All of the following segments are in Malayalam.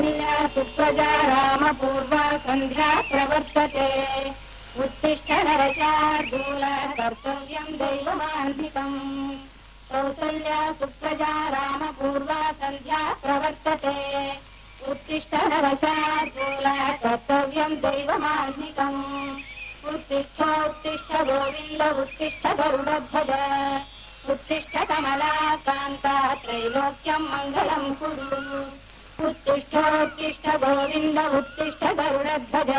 कौसल्या सुप्रजा रामपूर्वा सन्ध्या प्रवर्तते उत्तिष्ठ नरशार्दूल कर्तव्यं दैवमान्धिकम् कौसल्या सुप्रजा रामपूर्वा सन्ध्या प्रवर्तते उत्तिष्ठ नरशार्दूल कर्तव्यं दैवमान्धिकम् उत्तिष्ठ गोविन्द उत्तिष्ठ गरुडध्वज उत्तिष्ठ कमलाकान्ता त्रैलोक्यं मङ्गलं कुरु उत्तिष्ठ गोविन्द उत्तिष्ठ गरुडध्वज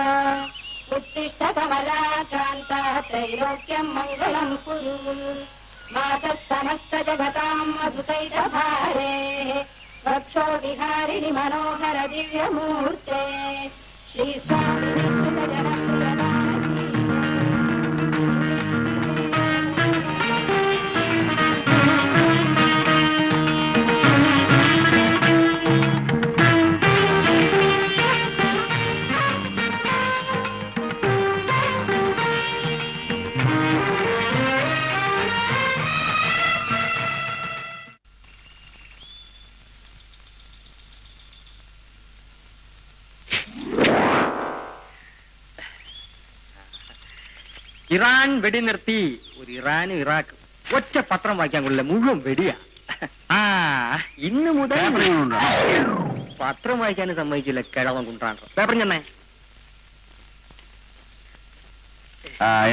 उत्तिष्ठ कमलाकान्ता त्रैलोक्यं मङ्गलं कुरु मातः समस्त जगतां मधुकैटभारेः वक्षो विहारिणि मनोहर दिव्यमूर्ते श्रीस्वामिनि ഇറാൻ വെടി നിർത്തി. ഒരു ഇറാനും ഇറാഖും ഒറ്റ പത്രം വായിക്കാൻ കൊള്ളില്ല, മുഴുവൻ വെടിയാ. ആ ഇന്ന് മുതൽ പത്രം വായിക്കാനും സമ്മതിക്കില്ല, കിഴവൻ കുണ്ടാണ്. പേപ്പർ ചെന്നേ.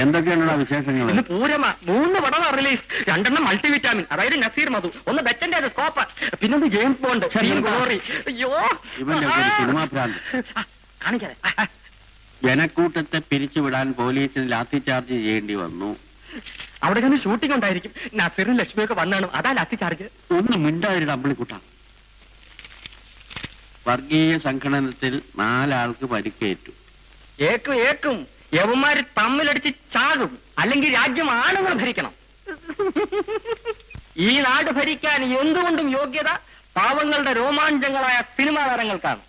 എന്തൊക്കെയാണോ വിശേഷങ്ങൾ? ഇന്ന് പൂരമാ. 3 പടം റിലീസ്. 2 മൾട്ടിവിറ്റാമിൻ, അതായത് നസീർ മധു, ഒന്ന് ബെറ്റന്റെ സ്കോപ്പ്, പിന്നൊന്ന് ജെയിംസ് ബോണ്ട്. അയ്യോ സിനിമാ ഭ്രാന്ത് കാണിക്കാതെ. ജനക്കൂട്ടത്തെ പിരിച്ചുവിടാൻ പോലീസിന് ലാത്തിചാർജ് ചെയ്യേണ്ടി വന്നു. അവിടെ തന്നെ ഷൂട്ടിംഗ് ഉണ്ടായിരിക്കും. നസീറും ലക്ഷ്മിയൊക്കെ വന്നാണ്, അതാ ലാത്തിചാർജ്. ഒന്ന് മിണ്ടാതിരുടെ അമ്പിളിക്കുട്ട. വർഗീയ സംഘടനത്തിൽ 4 ആൾക്ക് പരിക്കേറ്റു. ഏക്കും യവന്മാര് തമ്മിലടിച്ച് ചാകും, അല്ലെങ്കിൽ രാജ്യം ആണുങ്ങൾ ഭരിക്കണം. ഈ നാട് ഭരിക്കാൻ എന്തുകൊണ്ടും യോഗ്യത പാവങ്ങളുടെ രോമാഞ്ചങ്ങളായ സിനിമാ താരങ്ങൾക്കാണ്.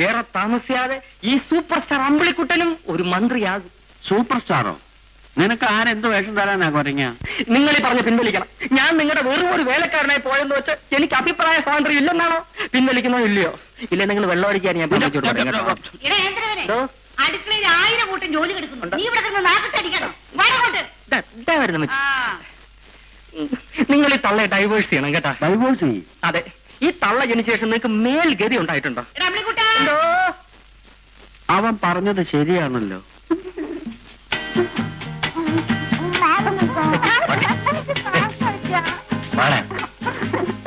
ഏറെ താമസിയാതെ ഈ സൂപ്പർ സ്റ്റാർ അമ്പിളിക്കുട്ടനും ഒരു മന്ത്രിയാകും. സൂപ്പർ സ്റ്റാറോ? നിനക്ക് ആരെന്ത് വേഷം തരാനാ കുറഞ്ഞ? നിങ്ങൾ ഈ പറഞ്ഞ് പിൻവലിക്കണം. ഞാൻ നിങ്ങളുടെ വെറും ഒരു വേലക്കാരനായി പോയെന്ന് വെച്ച് എനിക്ക് അഭിപ്രായ സ്വാതന്ത്ര്യം ഇല്ലെന്നാണോ? പിൻവലിക്കുന്നോ ഇല്ലയോ? ഇല്ല, നിങ്ങൾ വെള്ളം അടിക്കാൻ ഞാൻ അടുക്കളയിൽ 1000 കൂട്ടം ജോലി കിടക്കുന്നുണ്ട്. നിങ്ങൾ ഈ തള്ളയെ ഡൈവേഴ്സ് ചെയ്യണം കേട്ടാ. ഡൈവോഴ്സ് ചെയ്യും? അതെ. ഈ തള്ള ജനിച്ച ശേഷം നിങ്ങൾക്ക് മേൽഗതി ഉണ്ടായിട്ടുണ്ടോ? എന്തോ അവൻ പറഞ്ഞത് ശരിയാണല്ലോ.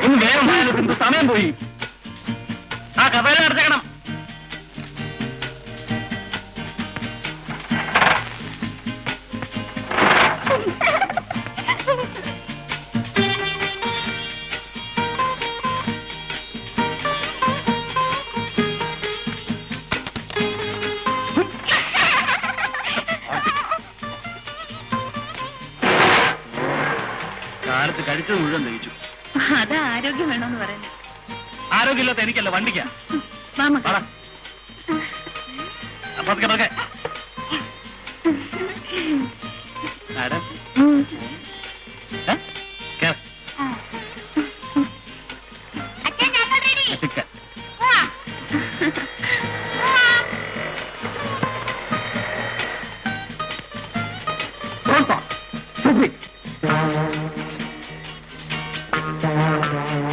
ഇന്ന് വേഗം സിന്ധു, സമയം പോയി. ആ കഥ നടത്തണം. കാലത്ത് കഴിച്ചത് മുഴുവൻ ദഹിച്ചു. അത് ആരോഗ്യം വേണമെന്ന് പറയുന്നത്. ആരോഗ്യമില്ലാത്ത എനിക്കല്ല, വണ്ടിക്കാ.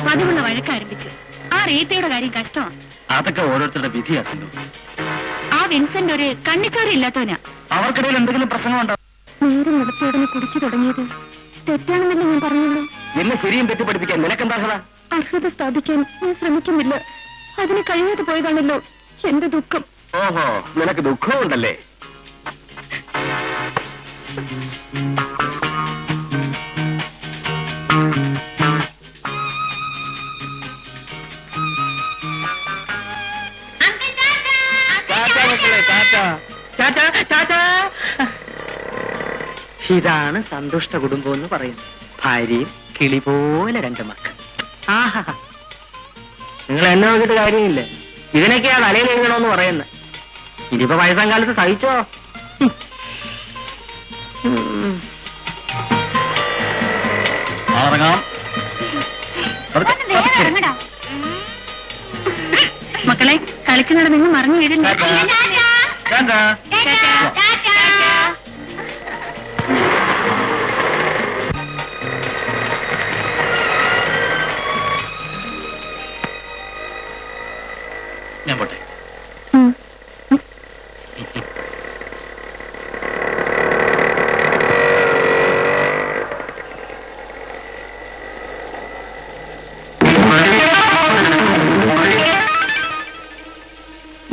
പതിവുള്ള വഴക്ക് ആരംഭിച്ചു. ആ റീത്തയുടെ കാര്യം കഷ്ടമാണ്. അതൊക്കെ ഓരോരുത്തരുടെ വിധിയാക്കുന്നു. ആ വിൻസെന്റ് ഒരു കണ്ണിച്ചോരയില്ലാത്തവനാ. അവർക്കിടയിൽ എന്തെങ്കിലും പ്രശ്നമുണ്ടോ? നേരം നടത്തിയോടനെ കുടിച്ചു തുടങ്ങിയത് തെറ്റാണെന്നല്ലേ ഞാൻ പറഞ്ഞുള്ളൂ. എന്നെ ശരിയും തെറ്റുപഠിപ്പിക്കാൻ നിനക്കെന്താ? അർഹത സ്ഥാപിക്കാൻ ഞാൻ ശ്രമിക്കുന്നില്ല. അതിന് കഴിയാതെ പോയതാണല്ലോ എന്റെ ദുഃഖം. ഓഹോ, നിനക്ക് ദുഃഖമുണ്ടല്ലേ? ഇതാണ് സന്തുഷ്ട കുടുംബം എന്ന് പറയുന്നത്. ഭാര്യയും കിളി പോലെ 2 മക്കൾ. ആഹാ, നിങ്ങൾ എന്നെ നോക്കിയിട്ട് കാര്യമില്ല. ഇതിനൊക്കെയാ തലയിൽ എഴുതണമെന്ന് പറയുന്നത്. ഇനിയിപ്പോ വയസ്സാം കാലത്ത് സഹിച്ചോ? മക്കളെ കളിക്കുന്നത് നിങ്ങൾ മറിഞ്ഞു വീടില്ല. ഞാൻ പോട്ടെ.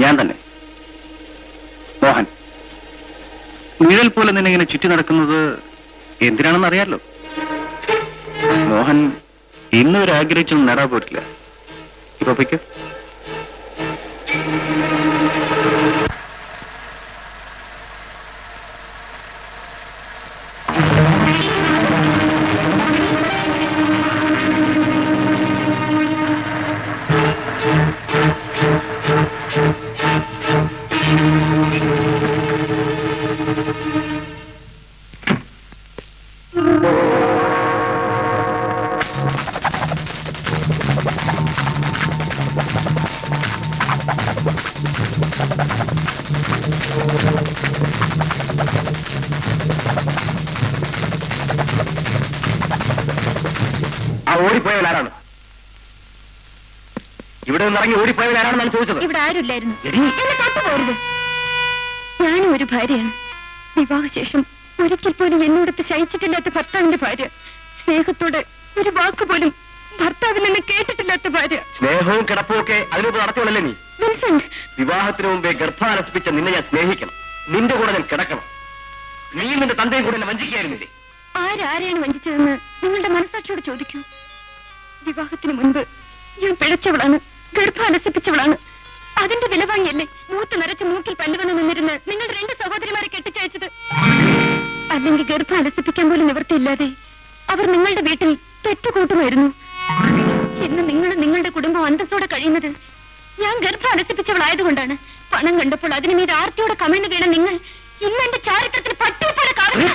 ഞാൻ തന്നെ മോഹൻ. നിഴൽ പോലെ നിന്നെ ഇങ്ങനെ ചുറ്റി നടക്കുന്നത് എന്തിനാണെന്ന് അറിയാലോ. മോഹൻ ഇന്നുവരെ ആഗ്രഹിച്ചൊന്നും നേടാൻ പോയിട്ടില്ല. ഇപ്പൊ പൊയ്ക്കോ. ആ ഓടിപ്പോയവരാരാണ്? ഇവിടെ നിന്ന് ഇറങ്ങി ഓടിപ്പോയവരാരാണെന്നാണ് ചോദിച്ചത്. ഇവിടെ ആരുമില്ലായിരുന്നു. എടീ, എന്നെ തൊട്ടുപോകരുത്. ഞാനും ഒരു ഭാര്യയാണ്. വിവാഹശേഷം ഒരിക്കൽ പോലും എന്നോടൊത്ത് ശയിച്ചിട്ടില്ലാത്ത ഭർത്താവിന്റെ ഭാര്യ. സ്നേഹത്തോടെ ഒരു വാക്ക് പോലും ഭർത്താവിൽ നിന്ന് കേട്ടിട്ടില്ലാത്ത ഭാര്യ. സ്നേഹവും കിടപ്പും ഒക്കെ അതിനൊക്കെ നടത്തിയല്ലേ നീ? വിൻസെന്റ്, വിവാഹത്തിന് മുമ്പേ ഗർഭാലസിപ്പിച്ച നിന്നെ ഞാൻ സ്നേഹിക്കണം. നിന്റെ കൂടെ ഞാൻ കിടക്കണം. നീ നിന്റെ തന്തയും കൂടെ എന്നെ വഞ്ചിക്കുകയായിരുന്നില്ലേ? ആരാരെയാണ് വഞ്ചിച്ചതെന്ന് നിങ്ങളുടെ മനസ്സാക്ഷിയോട് ചോദിക്കൂ. വിവാഹത്തിന് മുൻപ് ഞാൻ പിഴച്ചവളാണ്, ഗർഭാലസിപ്പിച്ചവളാണ്. അതിന്റെ വില വാങ്ങിയല്ലേ മൂത്ത് നിറച്ച് മൂക്കിൽ പല്ലുവന്ന് നിന്നിരുന്ന് നിങ്ങളുടെ 2 സഹോദരിമാരെ കെട്ടിച്ചയച്ചത്. അല്ലെങ്കിൽ ഗർഭാലസിപ്പിക്കാൻ പോലും നിവൃത്തിയില്ലാതെ അവർ നിങ്ങളുടെ വീട്ടിൽ തെറ്റുകൂട്ടുമായിരുന്നു. ഇന്ന് നിങ്ങളും നിങ്ങളുടെ കുടുംബം അന്തസ്സോടെ കഴിയുന്നത് ഞാൻ ഗർഭാലസിപ്പിച്ചവളായതുകൊണ്ടാണ്. പണം കണ്ടപ്പോൾ അതിന് മീത് ആർത്തിയോടെ കമഴ്ന്നു വീണ നിങ്ങൾ ഇന്ന് എന്റെ ചാരിത്രത്തിന് പട്ടിയെ പോലെ കാണുന്നു.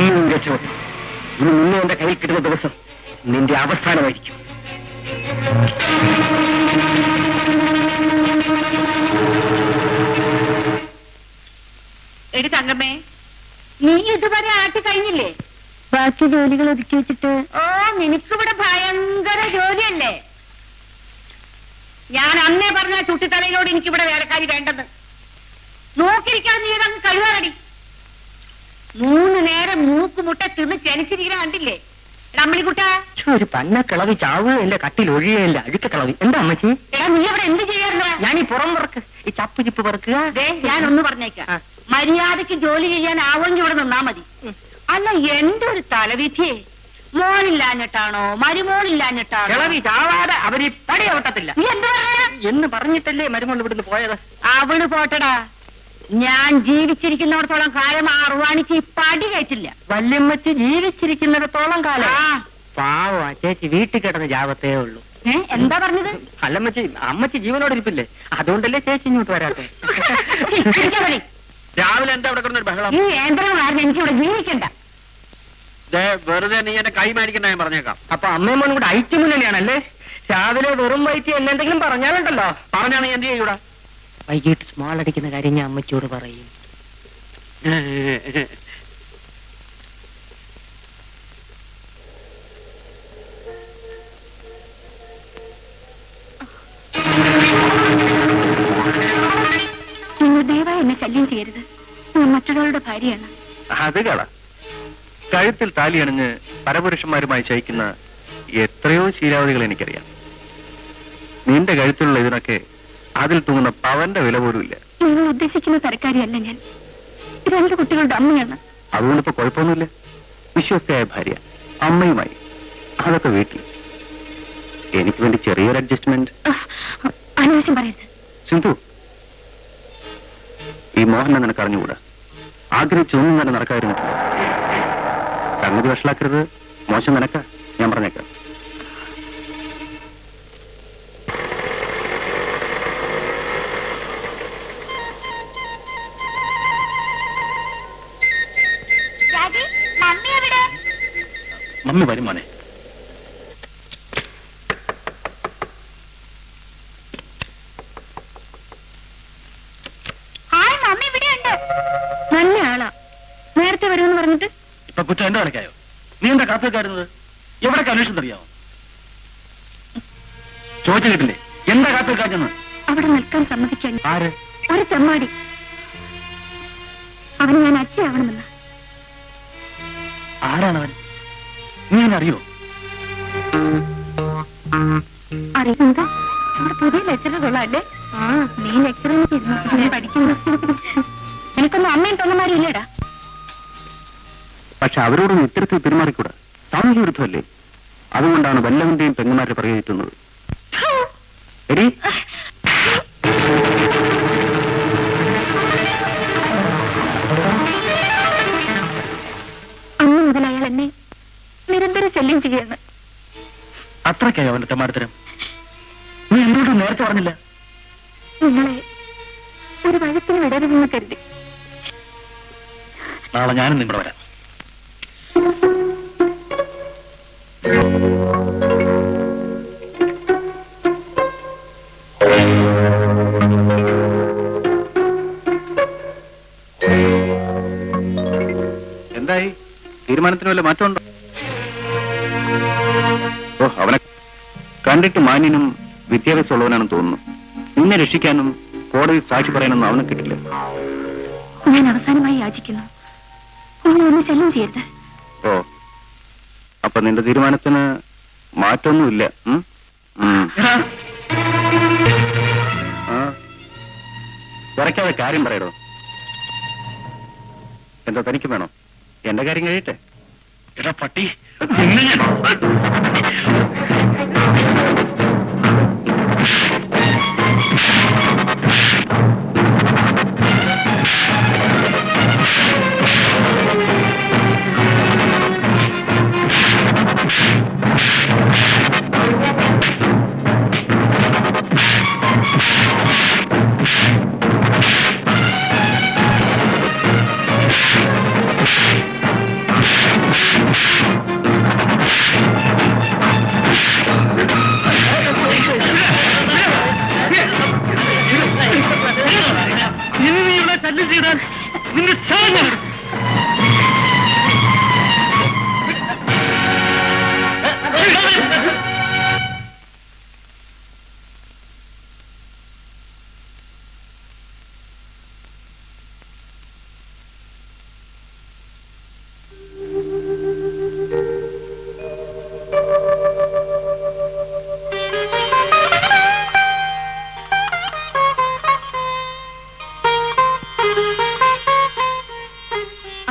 ഇന്നും രക്ഷപ്പെട്ടു. ഇനി നിന്നെ എന്റെ കയ്യിൽ കിട്ടുന്ന ദിവസം നിന്റെ അവസാനമായിരിക്കും. എടി തങ്കമ്മേ, നീ ഇതുവരെ ആട്ടി കഴിഞ്ഞില്ലേ? ബാക്കി ജോലികൾ ഒതുക്കി വെച്ചിട്ട്. ഓ, നിനക്കിവിടെ ഭയങ്കര ജോലിയല്ലേ? ഞാൻ അന്നേ പറഞ്ഞ ചുട്ടിത്തലയിലോട് എനിക്കിവിടെ വേലക്കാരി വേണ്ടെന്ന്. നോക്കിയിരിക്കാൻ നീ ഇതങ്ങ് കഴിവാറടി. 3 നേരം മൂക്കുമുട്ട തിന്ന് ചെനിച്ചിരിക്കുന്ന കണ്ടില്ലേ അമ്മളിക്കുട്ട? ഒരു പന്ന കിളവി ചാവുകയല്ല, കട്ടിൽ ഒഴിയുകയല്ല, അഴുക്ക കിളവി. എന്താ അമ്മച്ചി? എടാ, നീ അവിടെ എന്ത് ചെയ്യാറുണ്ടോ? ഞാൻ ഈ പുറം പറക്ക്, ഈ ചപ്പ് ചിപ്പ് പറക്കുക. ഞാനൊന്ന് പറഞ്ഞേക്കാം, മര്യാദക്ക് ജോലി ചെയ്യാൻ ആവെങ്കിൽ ഇവിടെ നിന്നാ മതി. അല്ല, എന്റെ ഒരു തലവിധിയെ, മോളില്ലാഞ്ഞിട്ടാണോ മരുമോളില്ലാഞ്ഞിട്ടാണോ? കിളവി ചാവാതെ അവര് പടി അവട്ടത്തില്ല. നീ എന്ത് പറയാ എന്ന് പറഞ്ഞിട്ടല്ലേ മരുമോൾ ഇവിടുന്ന് പോയത്? അവള് പോട്ടടാ. ഞാൻ ജീവിച്ചിരിക്കുന്നിടത്തോളം കാലം ആ അറുവാണിക്ക് ഈ പടി കയറ്റില്ല. വല്യമ്മച്ച് ജീവിച്ചിരിക്കുന്നിടത്തോളം കാലം. ആ, പാവം ചേച്ചി വീട്ടിൽ കിടന്ന് ജാവത്തേ ഉള്ളൂ. എന്താ പറഞ്ഞത്? അല്ലമ്മച്ചി, അമ്മച്ചി ജീവനോട് ഇരിപ്പില്ലേ? അതുകൊണ്ടല്ലേ ചേച്ചി ഇങ്ങോട്ട് വരാത്തെ. ഇരിക്കാൻ മതി. രാവിലെ എന്താ ഇവിടെ കിടന്നൊരു ബഹളം? ഈ യന്ത്രങ്ങൾ കാരണം എനിക്കിവിടെ ജീവിക്കണ്ട. ദേ, വെറുതെ നീ എന്നെ കൈ മേടിക്കണ്ട, ഞാൻ പറഞ്ഞേക്കാം. അപ്പൊ അമ്മയും മോനും കൂടെ ഐറ്റം തന്നെയാണല്ലേ? രാവിലെ വെറും വയറ്റി എന്നെന്തെങ്കിലും പറഞ്ഞാലുണ്ടല്ലോ. പറഞ്ഞാ നീ എന്ത് ചെയ്യൂടാ? വൈകിട്ട് സ്മോൾ അടിക്കുന്ന കാര്യം ഞാൻ അമ്മച്ചിയോട് പറയും. നിങ്ങൾ ദയവായി എന്നെ ശല്യം ചെയ്യരുത്. ഞാൻ മറ്റുള്ളവരുടെ ഭാര്യയാണ്. അത് കള. കഴുത്തിൽ താലി അണിഞ്ഞ് പരപുരുഷന്മാരുമായി ശയിക്കുന്ന എത്രയോ ശീലാവധികൾ എനിക്കറിയാം. നിന്റെ കഴുത്തിലുള്ള ഇതിനൊക്കെ അതിൽ തൂങ്ങുന്ന പവന്റെ വില പോലും ഇല്ല. നിങ്ങൾ ഉദ്ദേശിക്കുന്ന തരക്കാരിയല്ല ഞാൻ. 2 കുട്ടികളുടെ അമ്മയാണ്. അതുകൊണ്ടിപ്പോ കുഴപ്പമൊന്നുമില്ല. വിശ്വസ്തയായ ഭാര്യ, അമ്മയുമായി, അതൊക്കെ വീട്ടിൽ. എനിക്ക് വേണ്ടി ചെറിയൊരു അഡ്ജസ്റ്റ്മെന്റ്. അനാവശ്യം പറയരുത്. സിന്ധു, ഈ മോഹനെ നിനക്ക് അറിഞ്ഞുകൂടാ. ആഗ്രഹിച്ചൊന്നും തന്നെ നടക്കായിരുന്നു. കണ്ണുതി വഷളാക്കരുത്. മോശം നിനക്ക, ഞാൻ പറഞ്ഞേക്കാം. മമ്മി വരും മോനെ. നല്ല ആളാ. നേരത്തെ വരുമെന്ന് പറഞ്ഞിട്ട് ഇപ്പൊ കുറ്റം എന്റെ കണക്കായോ? നീ എന്താ കാത്തുവെക്കാരുന്നത്? എവിടൊക്കെ അന്വേഷണം അറിയാമോ? ചോദിച്ചു കേട്ടില്ലേ എന്താ കാത്തുവെക്കാഞ്ഞെന്ന്? അവിടെ നിൽക്കാൻ സമ്മതിക്കാൻ ആര്? ഒരു ചെമ്മാടി. അവന് ഞാൻ അച്ഛയാവണമെന്ന്. ആരാണവൻ? നീ എന്നെ അറിയോ? അറിയുന്നത് നമ്മുടെ പുതിയ ലെക്ചറർ കൊള്ളാല്ലേ? ആ, നീ ലെക്ചറിന് ഞാൻ പഠിക്കുന്നു. എനിക്കൊന്നും അമ്മയും തൊന്നമാരും ഇല്ലേടാ. പക്ഷെ അവരോടൊന്നും ഇത്തരത്തിൽ പെരുമാറിക്കൂടാ. സാമൂഹ്യ വിരുദ്ധമല്ലേ? അതുകൊണ്ടാണ് വല്ലവന്റെയും പെങ്ങന്മാരെ പ്രയോഗിക്കുന്നത്. എടി, അന്ന് മുതൽ അയാൾ എന്നെ നിരന്തരം ശല്യം ചെയ്യാണ്. അത്രയ്ക്കായോ അവന്റെ തെമ്മാടത്തരം? നീ എന്തുകൊണ്ടും നേരത്തെ പറഞ്ഞില്ല? നിങ്ങളെ ഒരു വഴക്കിന് വിടരുതെന്ന് കരുതി. നാളെ ഞാനും നിങ്ങളുടെ വരാം. എന്തായി? തീരുമാനത്തിന് വല്ല മാറ്റമുണ്ടോ? ഓ, അവനെ കണ്ടിട്ട് മാന്യനും വിദ്യാഭ്യാസമുള്ളവനാണെന്ന് തോന്നുന്നു. നിന്നെ രക്ഷിക്കാനും കോടതി സാക്ഷി പറയാനൊന്നും അവന് കിട്ടില്ല. ഞാൻ അവസാനമായി യാചിക്കുന്നു, നിങ്ങൾ ഒന്ന് ശല്യം ചെയ്യരുത്. ഓ, അപ്പൊ നിന്റെ തീരുമാനത്തിന് മാറ്റമൊന്നുമില്ല. കുറയ്ക്കാതെ കാര്യം പറയടോ. എന്താ തനിക്ക് വേണോ? എന്റെ കാര്യം കഴിയട്ടെ. എടാ പട്ടി,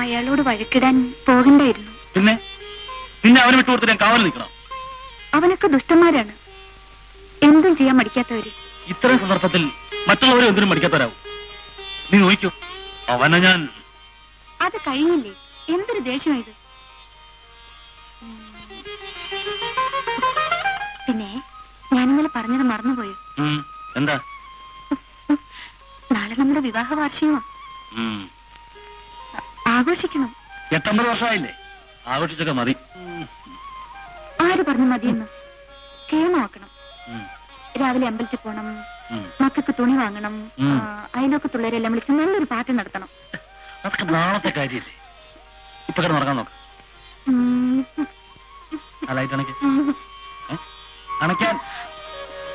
അയാളോട് വഴക്കിടാൻ പോകണ്ടായിരുന്നു. പിന്നെ അവനെ വിട്ടുകൊടുത്ത് ഞാൻ കാവൽ നിൽക്കണം. അവനൊക്കെ ദുഷ്ടന്മാരാണ്, എന്തും ചെയ്യാൻ മടിക്കാത്തവര്. ഇത്തരം സന്ദർഭത്തിൽ മറ്റുള്ളവരെ എന്തിനും മടിക്കാത്തവരാവും. നീ നോക്കൂ, അവനെ ഞാൻ... അത് കഴിയില്ലേ? എന്തൊരു ദേഷ്യം ഇത്. പിന്നെ ഞാനിന്നലെ പറഞ്ഞത് മറന്നുപോയോ? എന്താ? നാളെ നമ്മുടെ വിവാഹ വാർഷികമാ. ആഘോഷിക്കണം. 8 വർഷമായില്ലേ? ആഘോഷിച്ചൊക്കെ മതി. ആര് പറഞ്ഞു മതിയെന്ന്? കേമാക്കണം. രാവിലെ അമ്പലത്തിൽ പോണം, മക്കൾക്ക് തുണി വാങ്ങണം, അയലോക്കത്തുള്ളവരെല്ലാം വിളിച്ച് നല്ലൊരു പാട്ട് നടത്തണം. അതൊക്കെ നാളത്തെ കാര്യല്ലേ? ഇപ്പൊ കിടന്ന് നടക്കാൻ നോക്ക്. ആ ലൈറ്റ് അണയ്ക്ക്. അണയ്ക്കാൻ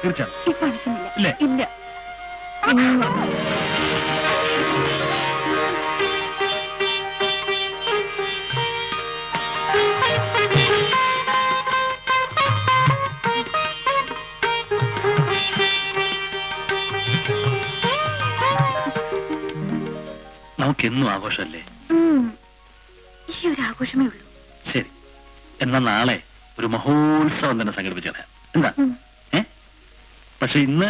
തീർച്ചയായും. ഇപ്പൊ അടക്കുന്നില്ല. ഇല്ലേ? ഇല്ല. നമുക്കെന്നും ആഘോഷമല്ലേ? ഈ ഒരു ആഘോഷമേ ഉള്ളൂ. ശരി, എന്നാ നാളെ ഒരു മഹോത്സവം തന്നെ സംഘടിപ്പിച്ചാൽ എന്താ? പക്ഷെ ഇന്ന്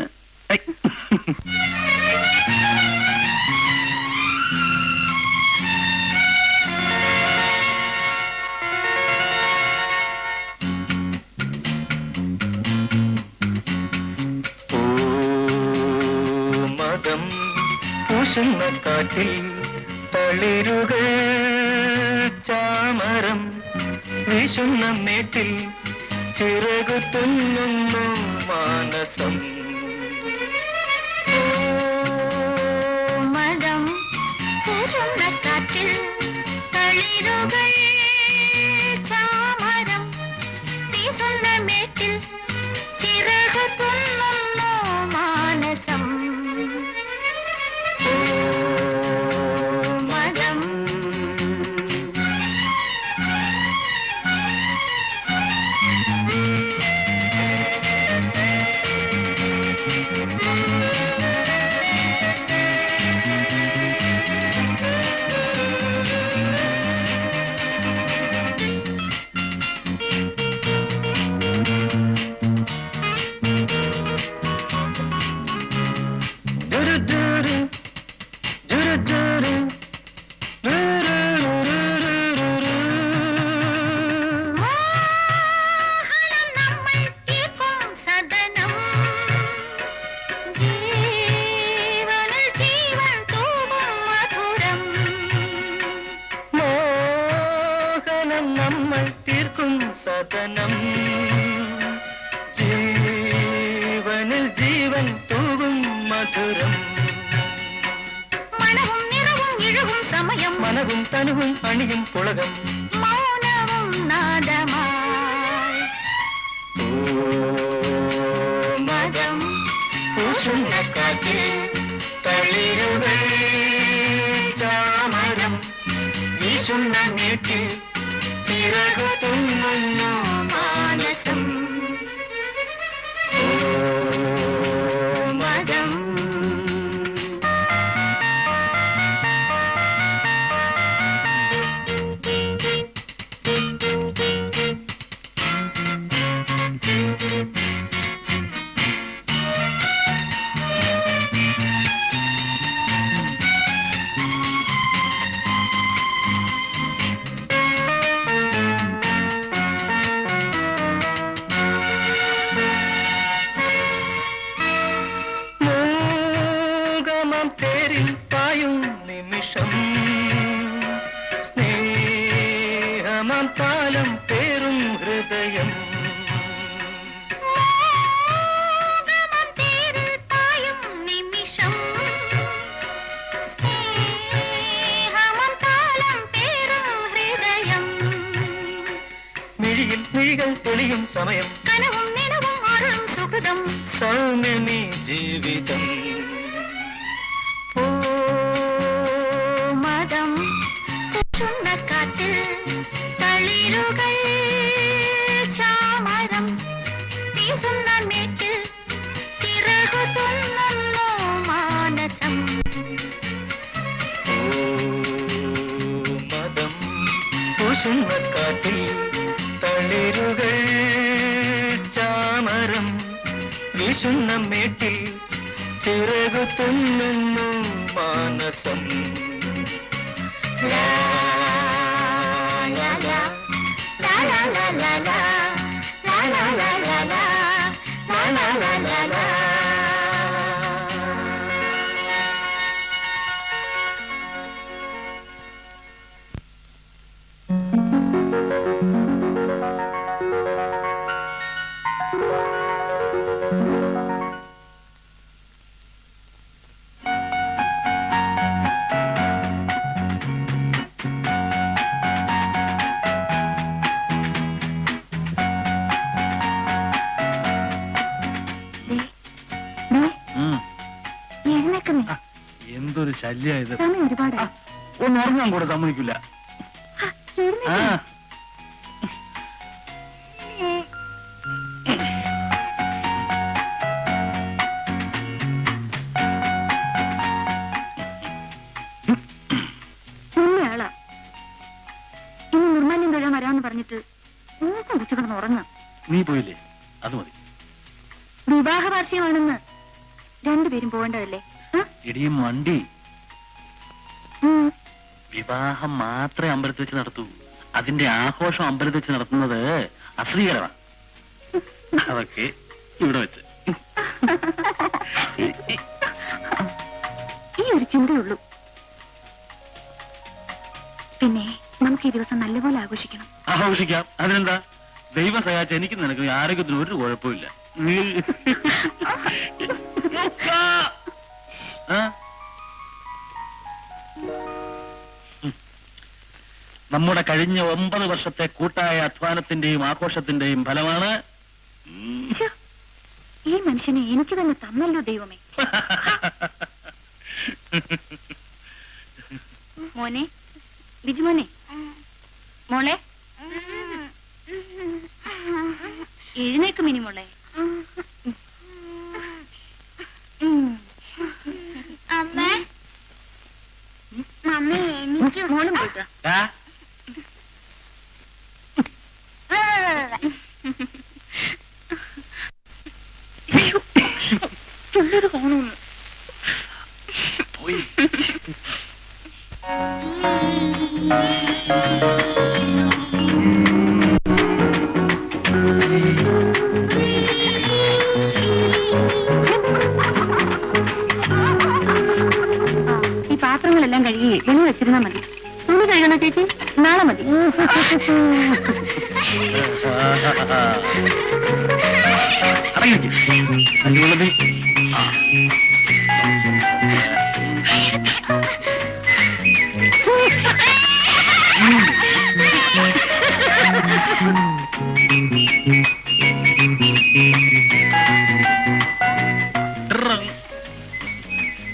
മതം പൂശുന്ന കാറ്റിൽ തളിരുകൾ ചാമരം വീശുന്ന മേട്ടിൽ ചിറകു തുന്നുന്നു മാനസം. മതം പൂശുന്ന കാറ്റിൽ തളിരുകൾ ചാമരം വീശുന്ന മേട്ടിൽ ചിറകു തുന്നുന്നു മാനസം. നമ്മൾ തീർക്കും സദനം ജീവനിൽ ജീവൻ തൂവും മധുരം. മണവും നിറവും ഇഴവും സമയം മനവും തനുവും അണിയും പുളകം മൗനവും നാദമായി. മതം പൂശുന്ന കാറ്റിൽ തളിരുകൾ ചാമരം വീശുന്ന നീട്ടിൽ ചിറകു തുന്നുന്നു മാനസം. മതം പേരിൽ പായും നിമിഷം സ്നേഹമാം താലം പേരും ഹൃദയം. മിഴിയിൽ മിഴികൾ തെളിയും സമയം കനവും നിലവും ആറും സുഹൃതം സൗമ്യമീ ജീവിതം. മതം പൂശുന്ന കാറ്റിൽ തളിരുകൾ ചാമരം വീശുന്ന മേട്ടിൽ ചിറകു തുന്നുന്നു മാനസം. മതം പൂശുന്ന കാറ്റിൽ തളിരുകൾ ചാമരം വീശുന്ന മേട്ടിൽ ചിറകു തുന്നുന്നു മാനസം. ലാ ലാ ലാ ലാ ലാ ലാ ലാ ലാ ലാ ലാ ലാ ലാ ലാ ലാ എഴുന്നേക്കുന്നേ, എന്തൊരു ശല്യായത്. സമയം ഒരുപാടായി. ഒന്ന് ഉറങ്ങാൻ കൂടെ സമ്മതിക്കില്ല. ആ നിന്നെയാളാ ഇനി നിർമ്മാല്യം തൊഴാൻ വരാമെന്ന് പറഞ്ഞിട്ട് മൂക്കം കുറിച്ച് കിടന്ന് ഉറങ്ങാം. നീ പോയില്ലേ? അത് മതി. വിവാഹ വാർഷികമാണെന്ന് രണ്ടുപേരും പോകേണ്ടതല്ലേ? ഇടിയും മണ്ടി. ഉം. വിവാഹം മാത്രമേ അമ്പലത്തിൽ വെച്ച് നടത്തൂ. അതിന്റെ ആഘോഷം അമ്പലത്തിൽ വെച്ച് നടത്തുന്നത് അശ്രീകരമാണ്. അതൊക്കെ ഇവിടെ വെച്ച്. ഈ ഒരു ചിന്തയുള്ളൂ. പിന്നെ നമുക്ക് ഈ ദിവസം നല്ലപോലെ ആഘോഷിക്കണം. ആഘോഷിക്കാം, അതിനെന്താ? ദൈവം സഹായിച്ച എനിക്ക് നിനക്ക് ആരോഗ്യത്തിന് ഒരു കുഴപ്പമില്ല. ആ? നമ്മുടെ കഴിഞ്ഞ 9 വർഷത്തെ കൂട്ടായ അധ്വാനത്തിന്റെയും ആഘോഷത്തിന്റെയും ഫലമാണ്. ശ്ശോ, ഈ മനുഷ്യനെ എനിക്ക് തന്നെ തന്നല്ലോ ദൈവമേ. മോനെ, ബിജുമോനെ, മോളെ എഴുന്നേക്കും ഇനി മോളെ. മമ്മി എനിക്ക് മോളും പോയിട്ടാ. ആ? ചുള്ളത് കാണുന്നു. പോയി. ഈ പാത്രങ്ങളെല്ലാം കഴുകി വെളി വെച്ചിരുന്നാ മതി. തുണി കഴുകണ ചേച്ചി? നാളെ മതി. അടിപൊളി.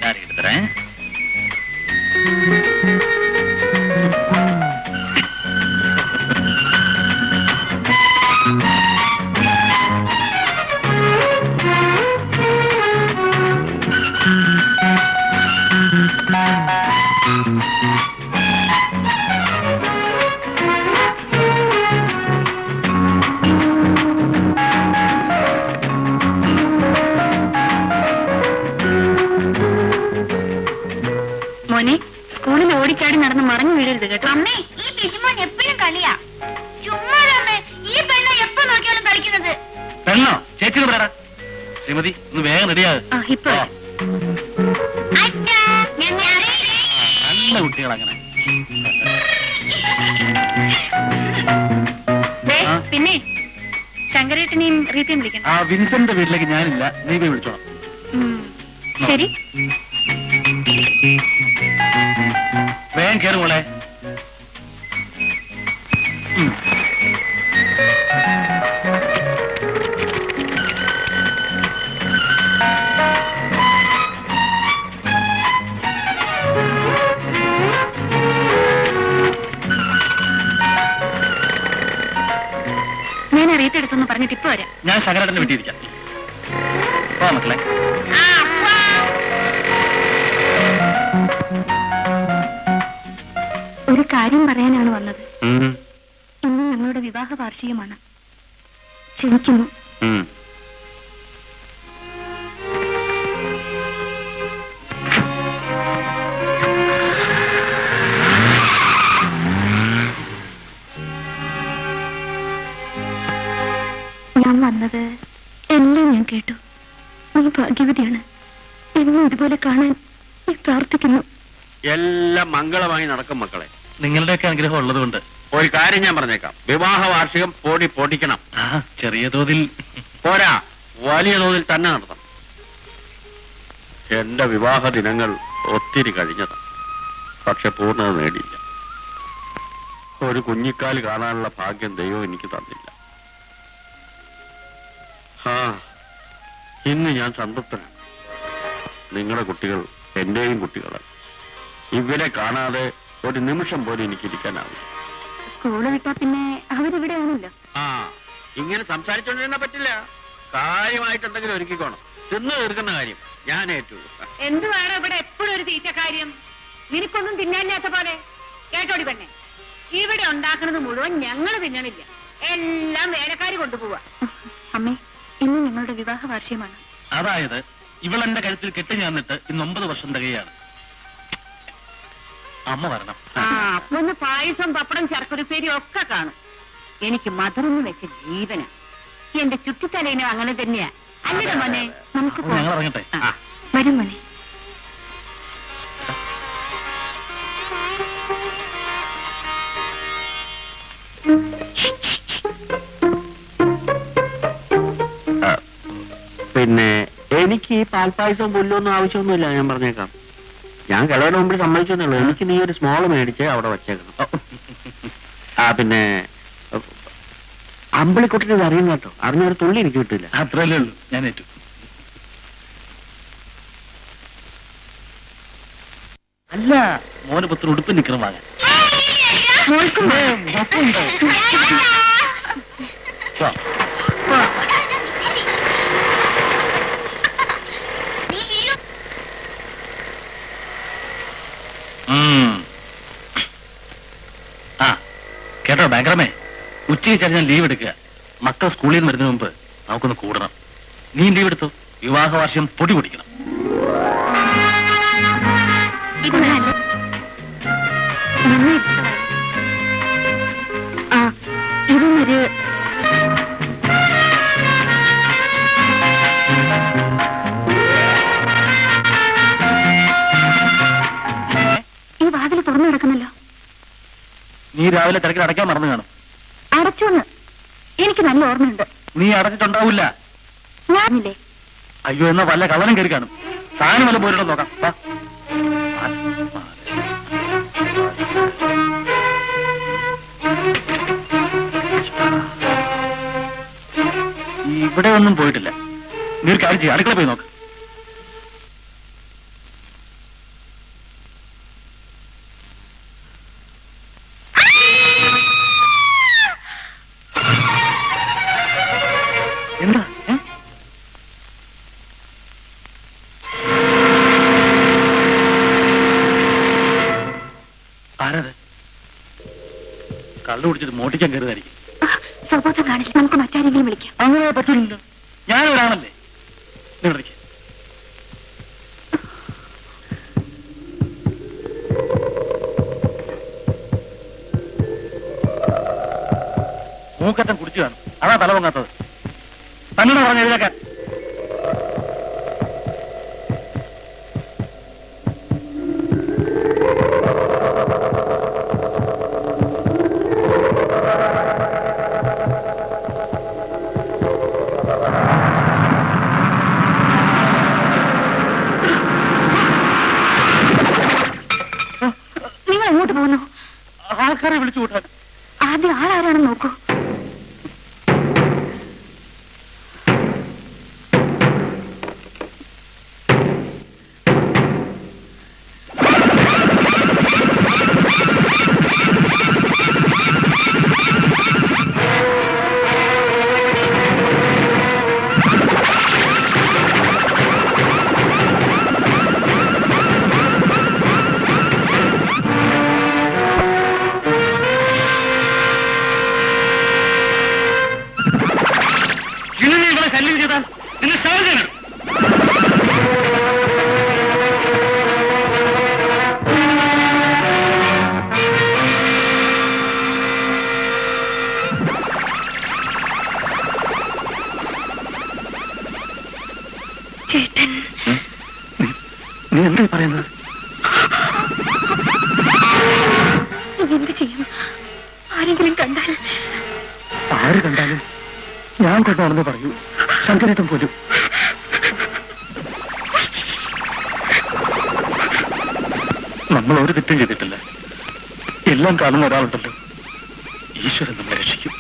ഞാൻ എടുത്തരേ. മോനെ, സ്കൂളിൽ ഓടിച്ചാടി നടന്ന് മറഞ്ഞു വീഴരുത് കേട്ടോ. അമ്മേ, ഈ ബിജുമോൻ എപ്പോഴും കളിയാ. ചുമ്മാതമ്മേ, ഈ പെണ്ണ എപ്പോ നോക്കിയാലും കളിക്കുന്നത്. പെണ്ണോ? ചേച്ചിന് പറയാ. ശ്രീമതി, ഒന്ന് വേഗം റെഡിയാകും. ആ, ഇപ്പൊ അച്ഛാ, ഞങ്ങൾ നല്ല കുട്ടികൾ അങ്ങനെ. ആ? പിന്നെ ശങ്കരേട്ടനെയും റീത്തയും വിളിക്കണം. ആ വിൻസെന്റ് വീട്ടിലേക്ക് ഞാനില്ല, നീ പോയി വിളിച്ചോളാം. ശരി. വേഗം കയറും മോളെ. ഞാൻ റീത്തെടുത്തെന്ന് പറഞ്ഞിട്ട് ഇപ്പൊ വരാം. ഞാൻ ശങ്കരേട്ടനെ വിട്ടിരിക്കാം. വാ മക്കളെ. ഒരു കാര്യം പറയാനാണ് വന്നത്. ഇന്ന് ഞങ്ങളുടെ വിവാഹ വാർഷികമാണ്. ക്ഷണിക്കുന്നു. ഞാൻ വന്നത് എല്ലാം ഞാൻ കേട്ടു. നീ ഭാഗ്യവതിയാണ്. എന്നും ഇതുപോലെ കാണാൻ നീ പ്രാർത്ഥിക്കുന്നു. എല്ലാം മംഗളമായി നടക്കും മക്കളെ. നിങ്ങളുടെയൊക്കെ അനുഗ്രഹം ഉള്ളതുകൊണ്ട്. ഒരു കാര്യം ഞാൻ പറഞ്ഞേക്കാം, വിവാഹ വാർഷികം പൊടിക്കണം. ചെറിയ തോതിൽ പോരാ, വലിയ തോതിൽ തന്നെ നടത്തണം. എന്റെ വിവാഹ ദിനങ്ങൾ ഒത്തിരി കഴിഞ്ഞതാണ്, പക്ഷെ പൂർണ്ണത നേടിയില്ല. ഒരു കുഞ്ഞിക്കാൽ കാണാനുള്ള ഭാഗ്യം ദൈവം എനിക്ക് തന്നില്ല. ഇന്ന് ഞാൻ സംതൃപ്തനാണ്. നിങ്ങളുടെ കുട്ടികൾ എന്റെയും കുട്ടികളാണ്. ഇവരെ കാണാതെ ഒരു നിമിഷം പോലും എനിക്ക് ഇരിക്കാനാവില്ല. സ്കൂള് വിട്ടാ പിന്നെ അവരിവിടെ ആണല്ലോ. ഇങ്ങനെ സംസാരിച്ചോണ്ടിരുന്ന പറ്റില്ല. കാര്യമായിട്ട് എന്തെങ്കിലും ഒരുക്കിക്കോണം. തിന്നു തീർക്കുന്ന കാര്യം ഞാൻ ഏറ്റു. എന്തുവാണ് ഇവിടെ എപ്പോഴും ഒരു തീറ്റ കാര്യം? നിനക്കൊന്നും തിന്നാനില്ലാത്ത പോലെ. കേട്ടോടി പെണ്ണെ, ഇവിടെ ഉണ്ടാക്കുന്നത് മുഴുവൻ ഞങ്ങള് തിന്നണില്ല, എല്ലാം വേലക്കാര് കൊണ്ടുപോവാ. അമ്മേ, ഇന്ന് ഞങ്ങളുടെ വിവാഹ വാർഷികമാണ്. അതായത് ഇവളെന്റെ കഴുത്തിൽ കെട്ടി ഞാന്നിട്ട് ഇന്ന് 9 വർഷം തികയാണ്. അമ്മ വരണം. അപ്പൊ ഒന്ന് പായസം, പപ്പടം, ശർക്കരപ്പേരി ഒക്കെ കാണും. എനിക്ക് മധുരം വെച്ച ജീവന. എന്റെ ചുറ്റിത്തലയിനും അങ്ങനെ തന്നെയാ. അല്ലേ മോനെ? നമുക്ക് അപ്പൊ ഞങ്ങൾ ഇറങ്ങട്ടെ. വരും മോനെ. പിന്നെ എനിക്ക് ഈ പാൽപ്പായസവും പുല്ലൊന്നും ആവശ്യമൊന്നുമില്ല, ഞാൻ പറഞ്ഞേക്കാം. ഞാൻ കിളവന് മുമ്പിൽ സമ്മതിച്ചെന്നുള്ളൂ. എനിക്ക് നീ ഒരു സ്മോൾ മേടിച്ച് അവിടെ വച്ചേക്കണം. പിന്നെ അമ്പിളിക്കുട്ടിന് ഇത് അറിയുന്ന കേട്ടോ. അറിഞ്ഞൊരു തുള്ളി എനിക്ക് കിട്ടില്ല. അത്രയല്ലേ ഉള്ളൂ, ഞാൻ ഏറ്റു. അല്ല, മോന് പത്ര ഉടുപ്പ് നിൽക്കണം വാങ്ങാൻ. കേട്ടോ ബാങ്കറമേ, ഉച്ചയ്ക്ക് ഞാൻ ലീവ് എടുക്കുക. മക്കൾ സ്കൂളിൽ നിന്ന് വരുന്നതിന് മുമ്പ് നമുക്കൊന്ന് കൂടണം. നീ ലീവ് എടുത്തു. വിവാഹ വാർഷികം പൊടി പൊടിക്കണം. ഇതൊന്നൊരു ഈ വാതിൽ തുറന്നു കിടക്കുന്നല്ലോ. നീ രാവിലെ തിരക്കിൽ അടയ്ക്കാൻ മറന്നു കാണും. അടച്ചോന്ന് എനിക്ക് നല്ല ഓർമ്മയുണ്ട്. നീ അടച്ചിട്ടുണ്ടാവില്ല. ഞാനില്ലേ? അയ്യോ, എന്നാ വല്ല കള്ളനും കയറി കാണും. സാധനം വല്ല പോയിട്ടോ നോക്കാം. വാ. ഇവിടെ ഒന്നും പോയിട്ടില്ല. നീ ഒരു കാര്യം ചെയ്യ, അടുക്കള പോയി നോക്ക്. എന്താ? ആരത്? കള്ളു കുടിച്ചിട്ട് മോട്ടിക്കാൻ കയറുതായിരിക്കും. സ്വബോധം കാണില്ല. നമുക്ക് മറ്റാരെങ്കിലും വിളിക്കാം. അങ്ങനെ പറ്റില്ലല്ലോ, ഞാനിവിടാണല്ലേ. നീ വിളിക്ക. മൂക്കറ്റം കുടിച്ചു കാണും, അതാ തല പൊങ്ങാത്തത്. തന്നോട് പറഞ്ഞ എഴുതാക്കാൻ. നിങ്ങൾ എങ്ങോട്ട് പോകുന്നു? ആൾക്കാരെ വിളിച്ചു കൂട്ടാൻ. ആദ്യം ആളാരാണെന്ന് നോക്കൂ. ചേട്ടൻ നീ എന്താ പറയുന്നത്? എന്ത് ചെയ്യും? ആരെങ്കിലും കണ്ടാൽ? ആര് കണ്ടാലും ഞാൻ കൊണ്ടാണെന്ന് പറയൂ. ശങ്കരേട്ടൻ പോലും. നമ്മൾ ഒരു തെറ്റും ചെയ്തിട്ടില്ല. എല്ലാം കാണുന്ന ഒരാളുണ്ടല്ലോ, ഈശ്വരൻ നമ്മളെ രക്ഷിക്കും.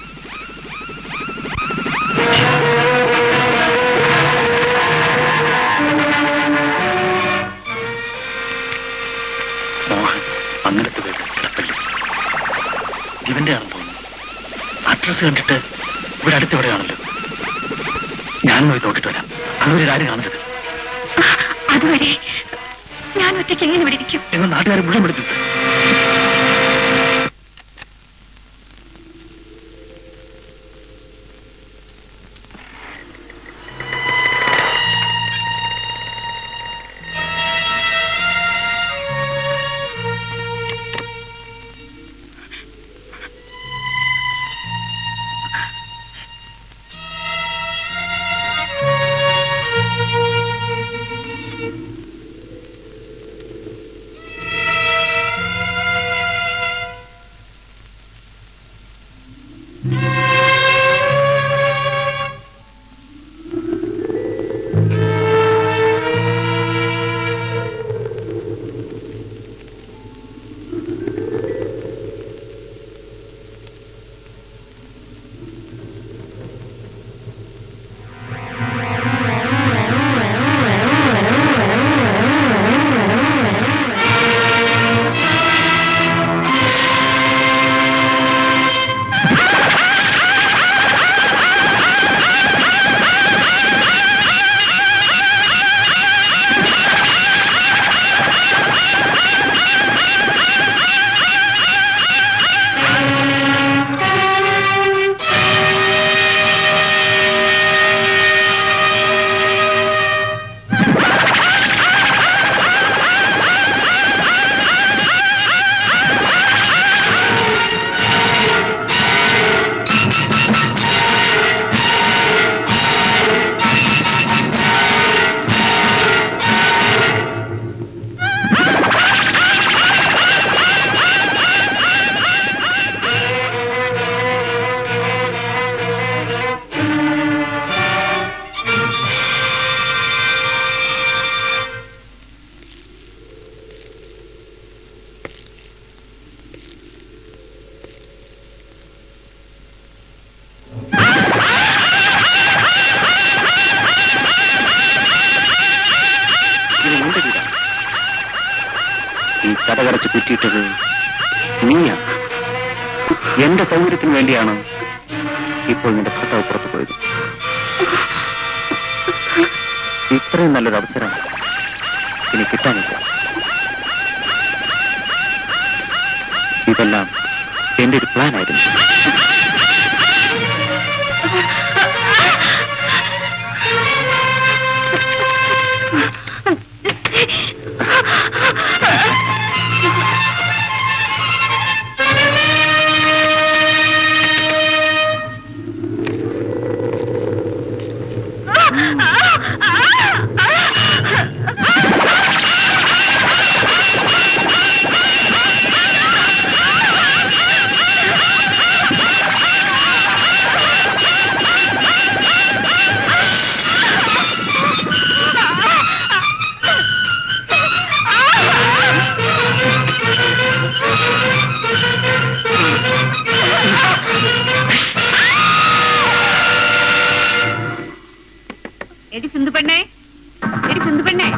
മോഹൻ അങ്ങനത്തെ വീട് കിടപ്പല്ലേ, ഇവന്റെ ആണെന്ന് തോന്നുന്നു. അഡ്രസ് കണ്ടിട്ട് ഇവിടെ അടുത്തെവിടെയാണല്ലോ. ഞാൻ പോയി നോക്കിട്ട് വരാം. അതുവരെ ആരും കാണരുത്. അതുവരെ ഞാൻ ഒറ്റയ്ക്ക് എങ്ങനെ ഇവിടെ ഇരിക്കും? നിങ്ങൾ നാട്ടുകാരെ മുഴുവൻ എടുത്തിട്ട് ഈ കഥ കറച്ച് കുറ്റിയിട്ടത് നീയാ. എന്റെ സൗകര്യത്തിന് വേണ്ടിയാണ് ഇപ്പോൾ നിന്റെ ഭർത്താവ് പുറത്തു പോയത്. ഇത്രയും നല്ലൊരു അവസരം ഇനി കിട്ടാനില്ല. ഇതെല്ലാം എന്റെ ഒരു പ്ലാൻ ആയിരുന്നു. എടി സിന്ധു പെണ്ണേ, എടി സിന്ധു പെണ്ണേ,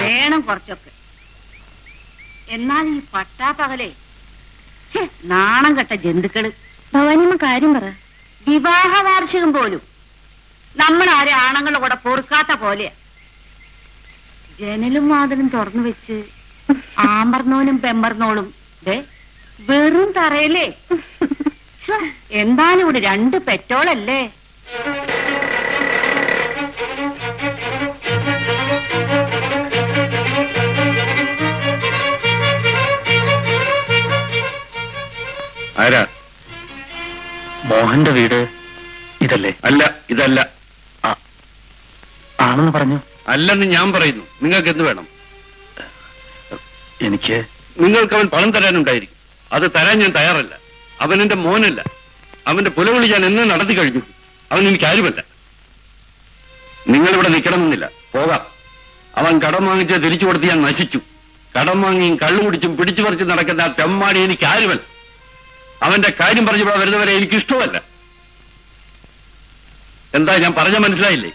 വേണം കുറച്ചൊക്കെ. എന്നാൽ ഈ പട്ടാപ്പകലേ ഛേ, നാണം കെട്ട ജന്തുക്കള്. ഭവാനിയമ്മ കാര്യം പറ. വിവാഹ വാർഷികം പോലും നമ്മളാരെ ആണുങ്ങളുടെ കൂടെ പൊറുക്കാത്ത പോലെ. ജനലും വാതിലും തുറന്നു വെച്ച് ആമ്പർന്നോനും പെമ്പർന്നോളും വെറും തറയല്ലേ. എന്തായാലും ഇവിടെ 2 പെറ്റോളല്ലേ. ആരാ? മോഹന്റെ വീട് ഇതല്ലേ? അല്ല, ഇതല്ല. ആണെന്ന് പറഞ്ഞു. അല്ലെന്ന് ഞാൻ പറയുന്നു. നിങ്ങൾക്ക് എന്ത് വേണം? എനിക്ക് നിങ്ങൾക്ക് അവൻ പണം തരാനുണ്ടായിരിക്കും. അത് തരാൻ ഞാൻ തയ്യാറല്ല. അവൻ എന്റെ മോനല്ല. അവന്റെ പുലവിളി ഞാൻ എന്ന് നടത്തി കഴിഞ്ഞു. അവൻ എനിക്ക് ആരുമല്ല. നിങ്ങളിവിടെ നിൽക്കണമെന്നില്ല, പോകാം. അവൻ കടം വാങ്ങിച്ച് തിരിച്ചു കൊടുത്ത് ഞാൻ നശിച്ചു. കടം വാങ്ങിയും കള്ളുകുടിച്ചും പിടിച്ചു പറിച്ച് നടക്കുന്ന ആ തെമ്മാടി എനിക്ക് ആരുമല്ല. അവന്റെ കാര്യം പറഞ്ഞപ്പോൾ വരുന്നവരെ എനിക്ക് ഇഷ്ടമല്ല. എന്താ ഞാൻ പറഞ്ഞ മനസ്സിലായില്ലേ?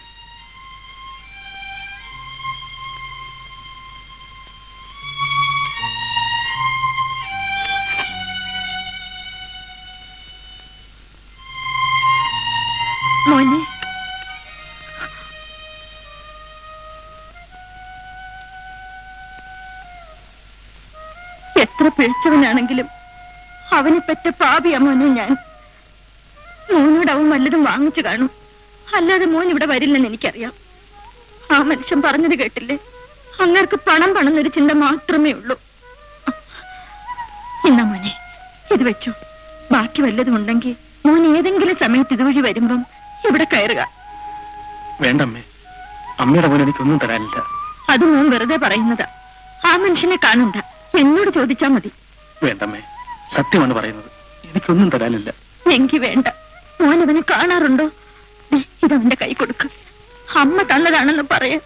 മോനെ, എത്ര പിഴച്ചവനാണെങ്കിലും അവനെ പറ്റ പാപിയാ മോനെ ഞാൻ. മോനോട് അവൻ വല്ലതും വാങ്ങിച്ചു കാണും. അല്ലാതെ മോൻ ഇവിടെ വരില്ലെന്ന് എനിക്കറിയാം. ആ മനുഷ്യൻ പറഞ്ഞത് കേട്ടില്ലേ? അങ്ങർക്ക് പണം എന്നൊരു ചിന്ത മാത്രമേ ഉള്ളൂ. എന്നാ മോനെ, ഇത് വെച്ചു. ബാക്കി വല്ലതും ഉണ്ടെങ്കിൽ മോൻ ഏതെങ്കിലും സമയത്ത് ഇതുവഴി വരുമ്പം ഇവിടെ കയറുക. വേണ്ടമ്മേ, അമ്മയുടെ പോലെ എനിക്കൊന്നും തരാനില്ല. അത് മോൻ വെറുതെ പറയുന്നതാ. ആ മനുഷ്യനെ കാണണ്ട, എന്നോട് ചോദിച്ചാ മതി. വേണ്ടമ്മേ, സത്യമാണ് പറയുന്നത്. എനിക്കൊന്നും തരാനില്ല. എങ്കിൽ വേണ്ട. മോൻ അവനെ കാണാറുണ്ടോ? ഇതവന്റെ കൈ കൊടുക്ക. അമ്മ തന്നതാണെന്ന് പറയാ.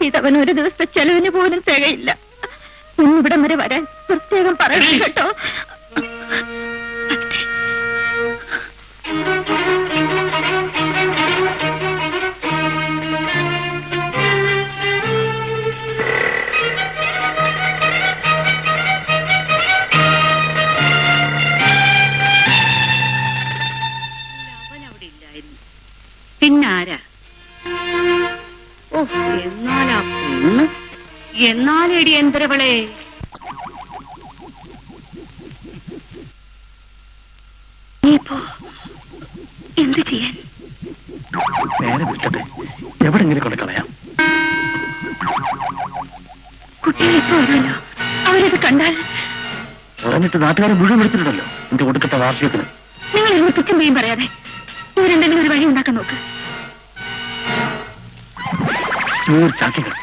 ഇതവൻ ഒരു ദിവസത്തെ ചെലവിന് പോലും തികയില്ല. ഇവിടം വരെ വരാൻ പ്രത്യേകം പറയണം കേട്ടോ. പിന്നാരാ? ഓ, എന്നാലാ പെണ്ണ്, എന്നാലേടി എന്തരവളെ. നീപ്പോ എന്ത് ചെയ്യാൻ? നേരെ വിട്ടട്ടെ, എവിടെങ്കിലും കൊണ്ട് കളയാം. കുട്ടികളിപ്പോ വരുമല്ലോ. അവരത് കണ്ടാൽ പറഞ്ഞിട്ട് നാട്ടുകാരെ മുഴുവൻ എടുത്തിട്ടുണ്ടല്ലോ എന്റെ ഒടുക്കത്തെ വാർഷികത്തിന്. നിങ്ങൾ ഇരുന്ന് കുറ്റം ചെയ്യും പറയാതെ ഇവരുണ്ടെങ്കിൽ ഒരു വഴി ഉണ്ടാക്കാൻ നോക്ക്. 100 ചാക്കികൾ.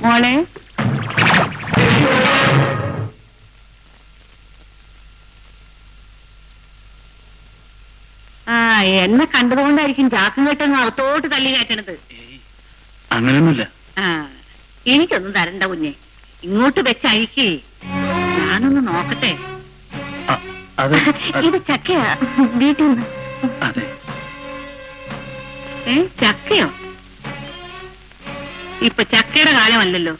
മോളെ ആ എന്നെ കണ്ടതുകൊണ്ടായിരിക്കും ചാക്കും കെട്ടെന്ന് അകത്തോട്ട് തള്ളി കയറ്റണത്. അങ്ങനെയൊന്നുമില്ല. ആ എനിക്കൊന്നും തരണ്ട കുഞ്ഞെ, ഇങ്ങോട്ട് വെച്ചഴിക്കേ, ഞാനൊന്ന് നോക്കട്ടെ. അത് ഇത് ചക്കയാ വീട്ടിൽ നിന്ന്. അതെ. ചക്കയോ? ഇപ്പൊ ചക്കയുടെ കാലമല്ലല്ലോ.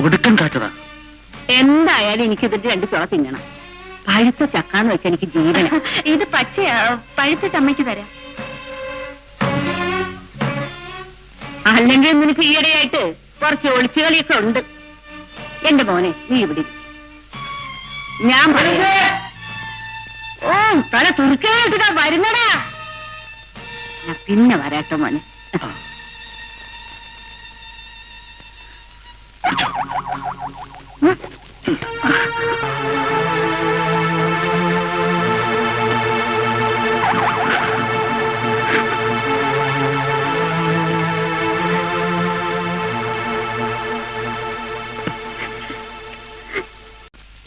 ഒടുക്കം കാച്ചതാ. എന്തായാലും എനിക്കിതിന്റെ 2 ചുള തിന്നണം. പഴുത്ത ചക്കാന്ന് വെച്ചാൽ എനിക്ക് ജീവന. ഇത് പച്ചയാ, പഴുത്തിട്ട് അമ്മയ്ക്ക് തരാം. അല്ലെങ്കിൽ നിനക്ക് ഈയിടെയായിട്ട് കുറച്ച് ഒളിച്ചുകളിയൊക്കെ ഉണ്ട്. എന്റെ മോനെ, നീ ഇവിടെ ഇരി. ഞാൻ പറയാ. ഓ തല തുറക്കാനായിട്ടാ വരുന്നടാ. ഞാൻ പിന്നെ വരാട്ടോ മോനെ.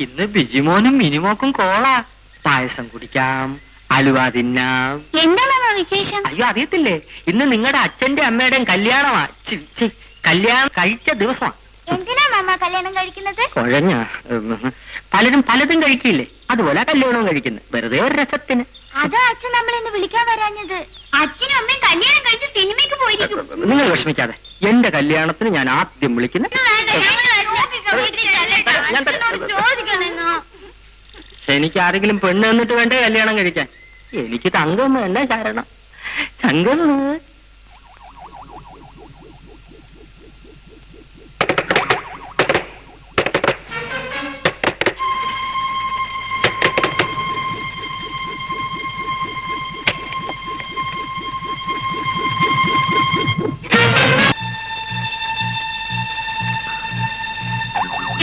ഇന്ന് ബിജിമോനും മിനിമോക്കും കോളാ. പായസം കുടിക്കാം, അലുവ തിന്നാം. എന്താണ് വിശേഷം? അയ്യോ അറിയത്തില്ലേ, ഇന്ന് നിങ്ങളുടെ അച്ഛന്റെ അമ്മയുടെയും കല്യാണമാ. കല്യാണം കഴിച്ച ദിവസമാ. എന്തിനാ മാമ കല്യാണം കഴിക്കുന്നത്? കുഴഞ്ഞ പലരും പലതും കഴിക്കില്ലേ, അതുപോലെ കല്യാണവും കഴിക്കുന്നു, വെറുതെ ഒരു രസത്തിന്. അതാ അച്ഛൻ നമ്മളെന്ന് വിളിക്കാൻ വരാഞ്ഞത്. അച്ഛനും അമ്മയും കല്യാണം കഴിച്ച് സിനിമയ്ക്ക് പോയിരിക്കും. നിങ്ങൾ വിഷമിക്കാതെ, എന്റെ കല്യാണത്തിന് ഞാൻ ആദ്യം വിളിക്കുന്നത്. എനിക്ക് ആരെങ്കിലും പെണ്ണ് എന്നിട്ട് വേണ്ടേ കല്യാണം കഴിക്കാൻ? എനിക്ക് തങ്കം വേണ്ട ശരണം. തങ്കം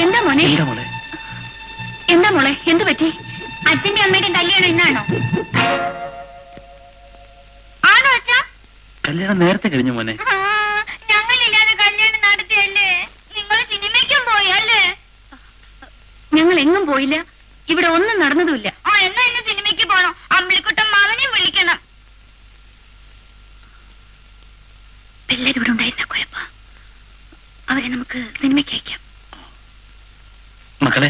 എന്താ മോനെ? എന്താ മോളെ? എന്താ മോളെ, എന്ത് പറ്റി? അച്ഛന്റെ അമ്മയുടെ കല്യാണം ഇന്നാണോ? ആണോ അച്ഛാ? കല്യാണം നേരത്തെ കഴിഞ്ഞു മോനെ. ഞങ്ങളില്ലാതെ കല്യാണം നടത്തിയല്ലേ? നിങ്ങൾ സിനിമയ്ക്കും പോയി അല്ലേ? ഞങ്ങൾ എങ്ങും പോയില്ല, ഇവിടെ ഒന്നും നടന്നതുമില്ല. എന്നാ ഇന്ന് സിനിമയ്ക്ക് പോണോ? അമ്പിളിക്കുട്ടൻ മാവനെയും വിളിക്കണം. പിള്ളേർ ഇവിടെ ഉണ്ടായിരുന്ന കുഴപ്പം, അവരെ നമുക്ക് സിനിമയ്ക്ക് അയക്കാം. മക്കളെ,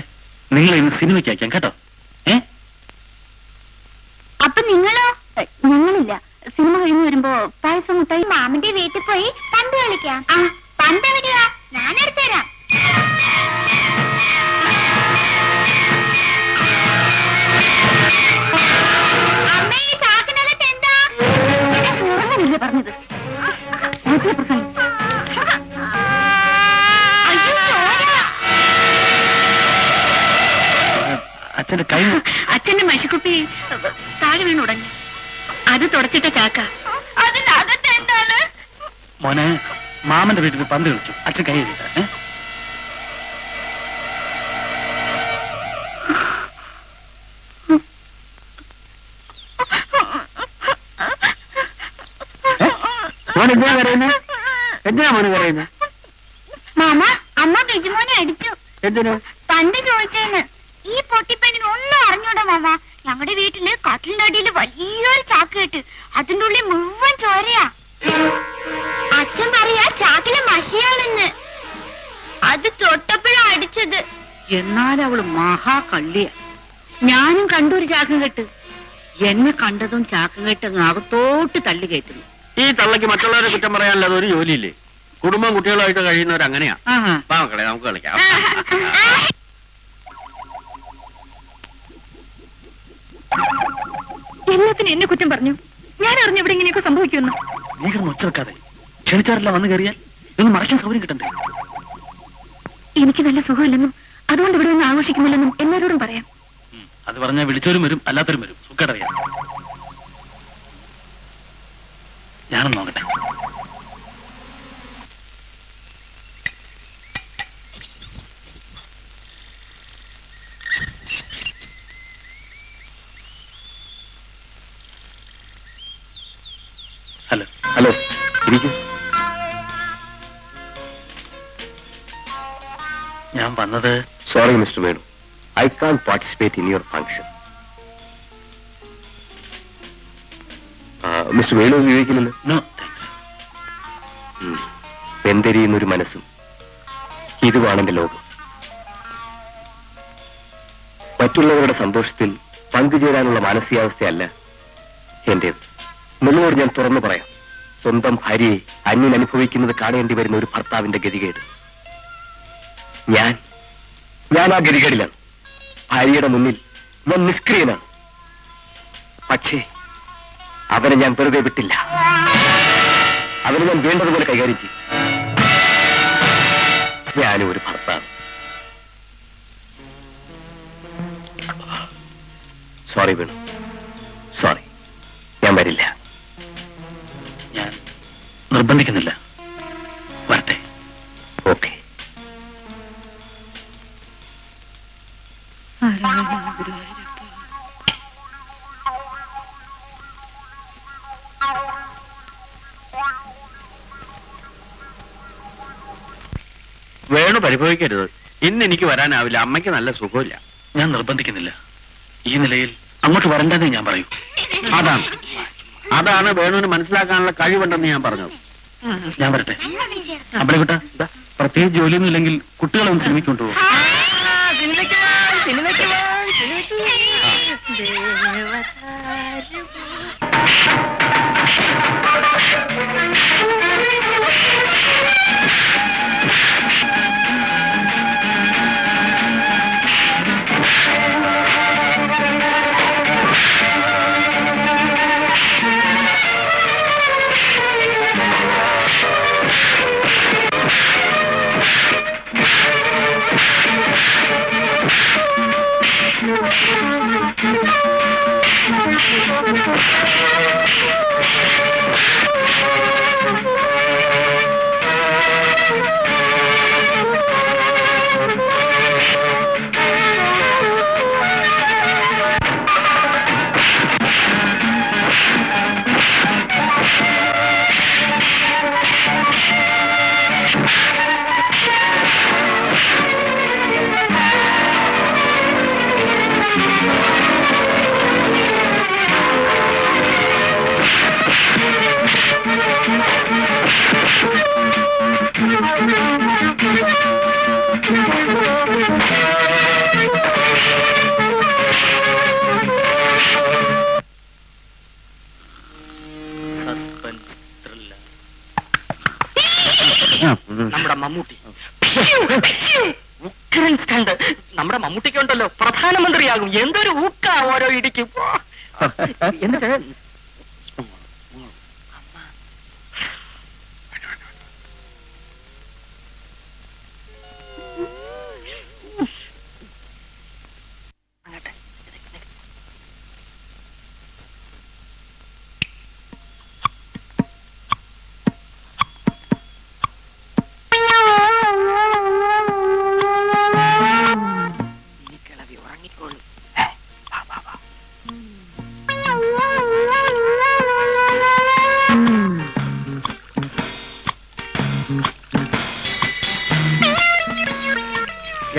നിങ്ങൾ ഇന്ന് സിനിമയ്ക്ക് അയക്കാം കേട്ടോ. അപ്പൊ നിങ്ങളോ? ഞങ്ങളില്ല, സിനിമ കഴിഞ്ഞ് വരുമ്പോ പായസം മുട്ടായി മാമന്റെ വീട്ടിൽ പോയി പന്ത് കളിക്കാം. ആ പന്ത് എവിടെയാ? ഞാൻ എടുത്തുതരാം. അമ്മേ, ഈ ചാക്കിനകത്ത് എന്താ? പറഞ്ഞത് അച്ഛന്റെ കൈ. അച്ഛന്റെ മഷിക്കുട്ടി താഴെ വീണുടങ്ങി. അത് തുടച്ചിട്ട ചാക്ക. അതിനകത്ത് എന്താണ്? മോനെ, മാമന്റെ വീട്ടിൽ പന്ത് കളിച്ചു. അച്ഛൻ കൈ എഴുതിട്ട. മോൻ എന്തിനാ കരയുന്നത്? എന്തിനാ മോന് കരയുന്നത്? മാമ, അമ്മ ബിജുമോനെ അടിച്ചു. എന്തിനു? പണ്ട് ചോദിച്ചേന്ന്. ഈ പൊട്ടിപ്പെണ്ണിന് ഒന്നും അറിഞ്ഞൂടാ മാമ. ഞങ്ങളുടെ വീട്ടില് കട്ടിലിന്റെ അടിയിൽ വലിയൊരു ചാക്ക് കെട്ട്, അതിന്റെ ഉള്ളിൽ മുഴുവൻ ചോരയാ. അച്ഛൻ പറയാ ചാക്കിലെ മഷിയാണെന്ന്. അത് തൊട്ടപ്പോഴാ അടിച്ചത്. എന്നാൽ അവള് മഹാകള്ളിയ. ഞാനും കണ്ടൊരു ചാക്കും കെട്ട്. എന്നെ കണ്ടതും ചാക്കും കെട്ട് അകത്തോട്ട് തള്ളി കയറ്റുന്നു. ഈ തള്ളക്ക് മറ്റുള്ളവരെ കുറ്റം പറയാനല്ലാതെ ഒരു ജോലിയില്ലേ? കുടുംബം കുട്ടികളുമായിട്ട് കഴിയുന്നവർ അങ്ങനെയാ. വാ മക്കളെ, നമുക്ക് കളിക്കാം. എല്ലാത്തിനും എന്നെ കുറ്റം പറഞ്ഞു. ഞാൻ അറിഞ്ഞ ഇവിടെ ഇങ്ങനെയൊക്കെ സംഭവിക്കുന്നു. നീ കിടന്ന് ഒച്ച വെക്കാതെ. ക്ഷണിച്ചാറില്ല വന്നു കയറിയാൽ ഇതൊന്നും മറയ്ക്കാൻ സൗകര്യം കിട്ടണ്ടേ? എനിക്ക് നല്ല സുഖമില്ലെന്നും അതുകൊണ്ട് ഇവിടെ ഒന്നും ആഘോഷിക്കുന്നില്ലെന്നും എല്ലാവരോടും പറയാം. അത് പറഞ്ഞാൽ വിളിച്ചവരും വരും, അല്ലാത്തവരും വരും. സുഖടറിയാം. ഞാനൊന്ന് നോക്കട്ടെ. ഹലോ, ഇരിക്കൂ. ഞാൻ വന്നത് sorry mister Venu, I can participate in your function. Mister Venu വിവേകില്ലല്ലോ. No thanks. എന്തെരിയുന്നൊരു മനസ്സും ഇതുമാണ് എന്റെ ലോകം. മറ്റുള്ളവരുടെ സന്തോഷത്തിൽ പങ്കുചേരാനുള്ള മാനസികാവസ്ഥയല്ല എന്റേത്. നിങ്ങളോട് ഞാൻ തുറന്നു പറയാം, സ്വന്തം ഭാര്യയെ അന്യൻ അനുഭവിക്കുന്നത് കാണേണ്ടി വരുന്ന ഒരു ഭർത്താവിന്റെ ഗതികേട്. ഞാൻ ആ ഗതികേടിലാണ്. ഭാര്യയുടെ മുന്നിൽ ഞാൻ നിഷ്ക്രിയനാണ്. പക്ഷേ അവനെ ഞാൻ വെറുതെ വിട്ടില്ല. അവനെ ഞാൻ വേണ്ടതുപോലെ കൈകാര്യം ചെയ്യും. ഞാനും ഒരു ഭർത്താവ്. സോറി വേണു, സോറി, ഞാൻ വരില്ല. ഞാൻ നിർബന്ധിക്കുന്നില്ല. വരട്ടെ. ഓക്കെ. വേണു പരിഭവിക്കരുത്. ഇന്ന് എനിക്ക് വരാനാവില്ല. അമ്മയ്ക്ക് നല്ല സുഖമില്ല. ഞാൻ നിർബന്ധിക്കുന്നില്ല. ഈ നിലയിൽ അങ്ങോട്ട് വരണ്ടെന്നേ ഞാൻ പറയൂ. അതാണ് വേണുവിന് മനസ്സിലാക്കാനുള്ള കഴിവുണ്ടെന്ന് ഞാൻ പറഞ്ഞത്. ഞാൻ വരട്ടെ. അവിടെ വിട്ട പ്രത്യേകിച്ച് ജോലിയൊന്നും ഇല്ലെങ്കിൽ കുട്ടികളെ ഒന്ന് സിനിമയ്ക്ക് കൊണ്ടുപോകും. നമ്മുടെ മമ്മൂട്ടി ഉഗ്രൻ സ്റ്റണ്ട്. നമ്മുടെ മമ്മൂട്ടിക്ക് ഉണ്ടല്ലോ, പ്രധാനമന്ത്രിയാകും. എന്തൊരു ഊക്ക ഓരോ ഇടിക്കും. എന്നിട്ട്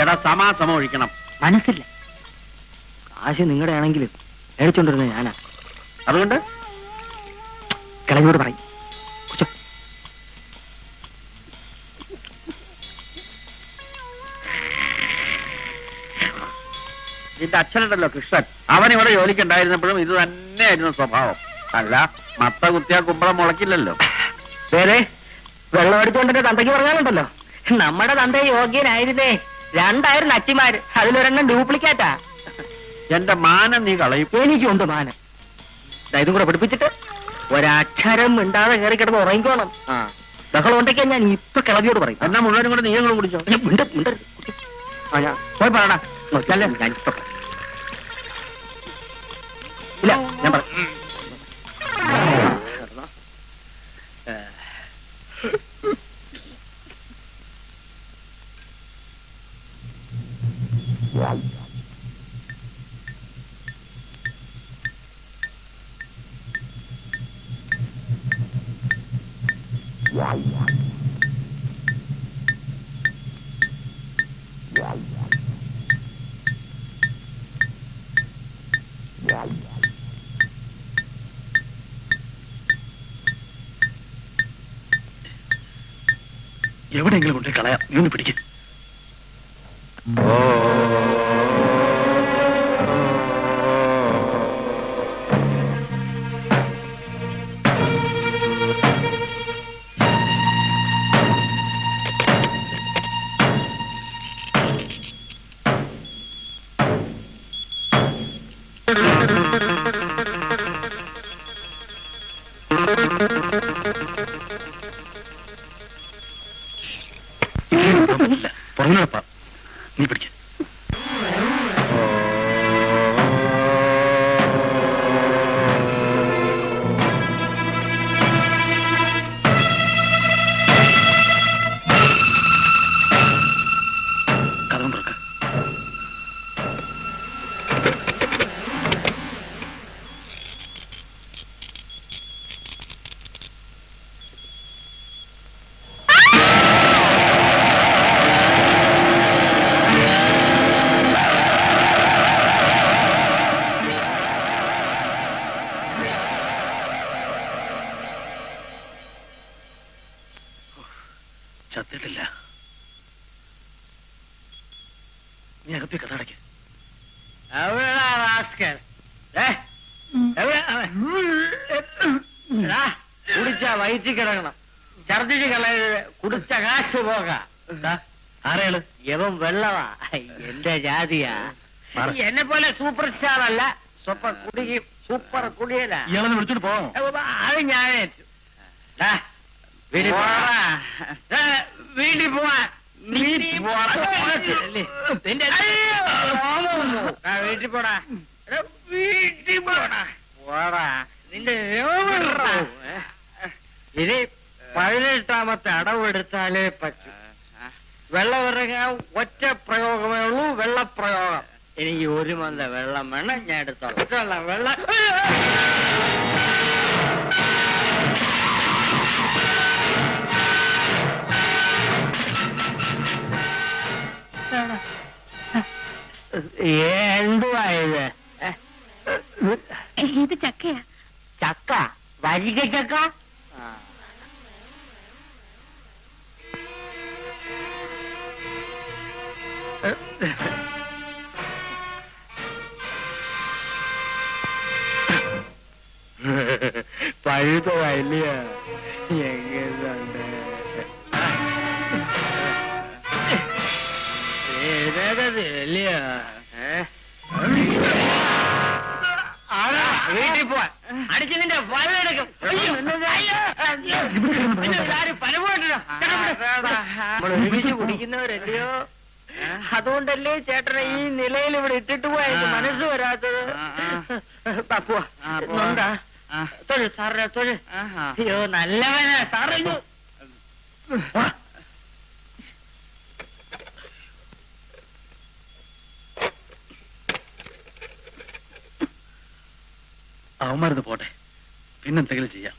എടാ സമാസമം ഒഴിക്കണം. മനസ്സില്ല. കാശ് നിങ്ങളുടെ ആണെങ്കിലും മേടിച്ചോണ്ടിരുന്നത് ഞാനാ. അതുകൊണ്ട് കിളവിയോട് പറയും. ഇതിന്റെ അച്ഛനുണ്ടല്ലോ കൃഷ്ണൻ, അവൻ ഇവിടെ ജോലിക്കുണ്ടായിരുന്നപ്പോഴും ഇത് തന്നെയായിരുന്നു സ്വഭാവം. അല്ല, മത്ത കുത്തിയാ കുമ്പളം മുളക്കില്ലല്ലോ. വേറെ വെള്ളം അടിച്ചുകൊണ്ടിന്റെ തന്തയ്ക്ക് പറഞ്ഞാലുണ്ടല്ലോ, നമ്മുടെ തന്ത യോഗ്യനായിരുന്നേ. 2 അച്ചിമാര്, അതിലൊരെണ്ണം ഡ്യൂപ്ലിക്കേറ്റാ. എന്റെ മാനം നീ കളയും. എനിക്കുണ്ട് മാനം. ഇതും കൂടെ പഠിപ്പിച്ചിട്ട് ഒരക്ഷരം മിണ്ടാതെ കയറി കിടന്ന് ഉറങ്ങിക്കോണം. ബഹളം ഉണ്ടെങ്കിൽ ഞാൻ ഇപ്പൊ കിളവിയോട് പറയും. എന്നാ മുഴുവനും കൂടെ നീങ്ങളും കുടിച്ചോ. ഞാൻ പോയി പറയണ നോക്കിയല്ലേ ഞാൻ ഇപ്പൊ ഇല്ല, ഞാൻ പറ. എവിടെയെങ്കിലും കൊണ്ടേ കളയാം. നീ ഒന്ന് പിടിക്കും. പുറമേപ്പാ, നീ പിടിക്ക. കഥം തുറക്ക. ചത്തിട്ടില്ല. നീ അകത്തേക്ക് കഥ അടയ്ക്ക്. കുടിച്ച വയറ്റി കിടക്കണം, ഛർദിച്ച് കളയരുത്, കുടിച്ച കാശ് പോകാം. ആരെയാള്? യവൻ വെള്ളവാ, എന്റെ ജാതിയാ. എന്നെ പോലെ സൂപ്പർ സ്റ്റാർ അല്ല, സൂപ്പർ കുടിയല. ഇയാളെ വിളിച്ചോണ്ട് പോവാമോ? അത് ഞാൻ ഏറ്റു. വീട്ടിൽ പോവാ. വീട്ടിൽ പോടാ, വീട്ടിൽ പോടാ, പോടാ. നിന്റെ ഇനി 18ാമത്തെ അടവെടുത്താലേ പറ്റൂ. വെള്ളം ഇറങ്ങാൻ ഒറ്റ പ്രയോഗമേ ഉള്ളൂ, വെള്ളപ്രയോഗം. എനിക്ക് 1 മന്ത വെള്ളം വേണം, ഞാൻ എടുത്തോളാം. വെള്ളം എന്തുവാ ഇത്? ഇത് ചക്കയാ. ചക്ക? വരിക ചക്ക? പഴുതല്ലേ? എങ്ങനെയുണ്ട്? വീട്ടിൽ പോവാൻ അടിച്ച് നിന്റെ വലയെടുക്കും. നമ്മൾ ഒരുമിച്ച് കുടിക്കുന്നവരല്ലയോ, അതുകൊണ്ടല്ലേ ചേട്ടനെ ഈ നിലയിൽ ഇവിടെ ഇട്ടിട്ട് പോയാ എനിക്ക് മനസ്സ് വരാത്തത്. പോവാ, തൊഴു സാറിനെ തൊഴു. അയ്യോ നല്ലവനാ സാറേ. അവന്മാരത് പോട്ടെ, പിന്നെന്തെങ്കിലും ചെയ്യാം.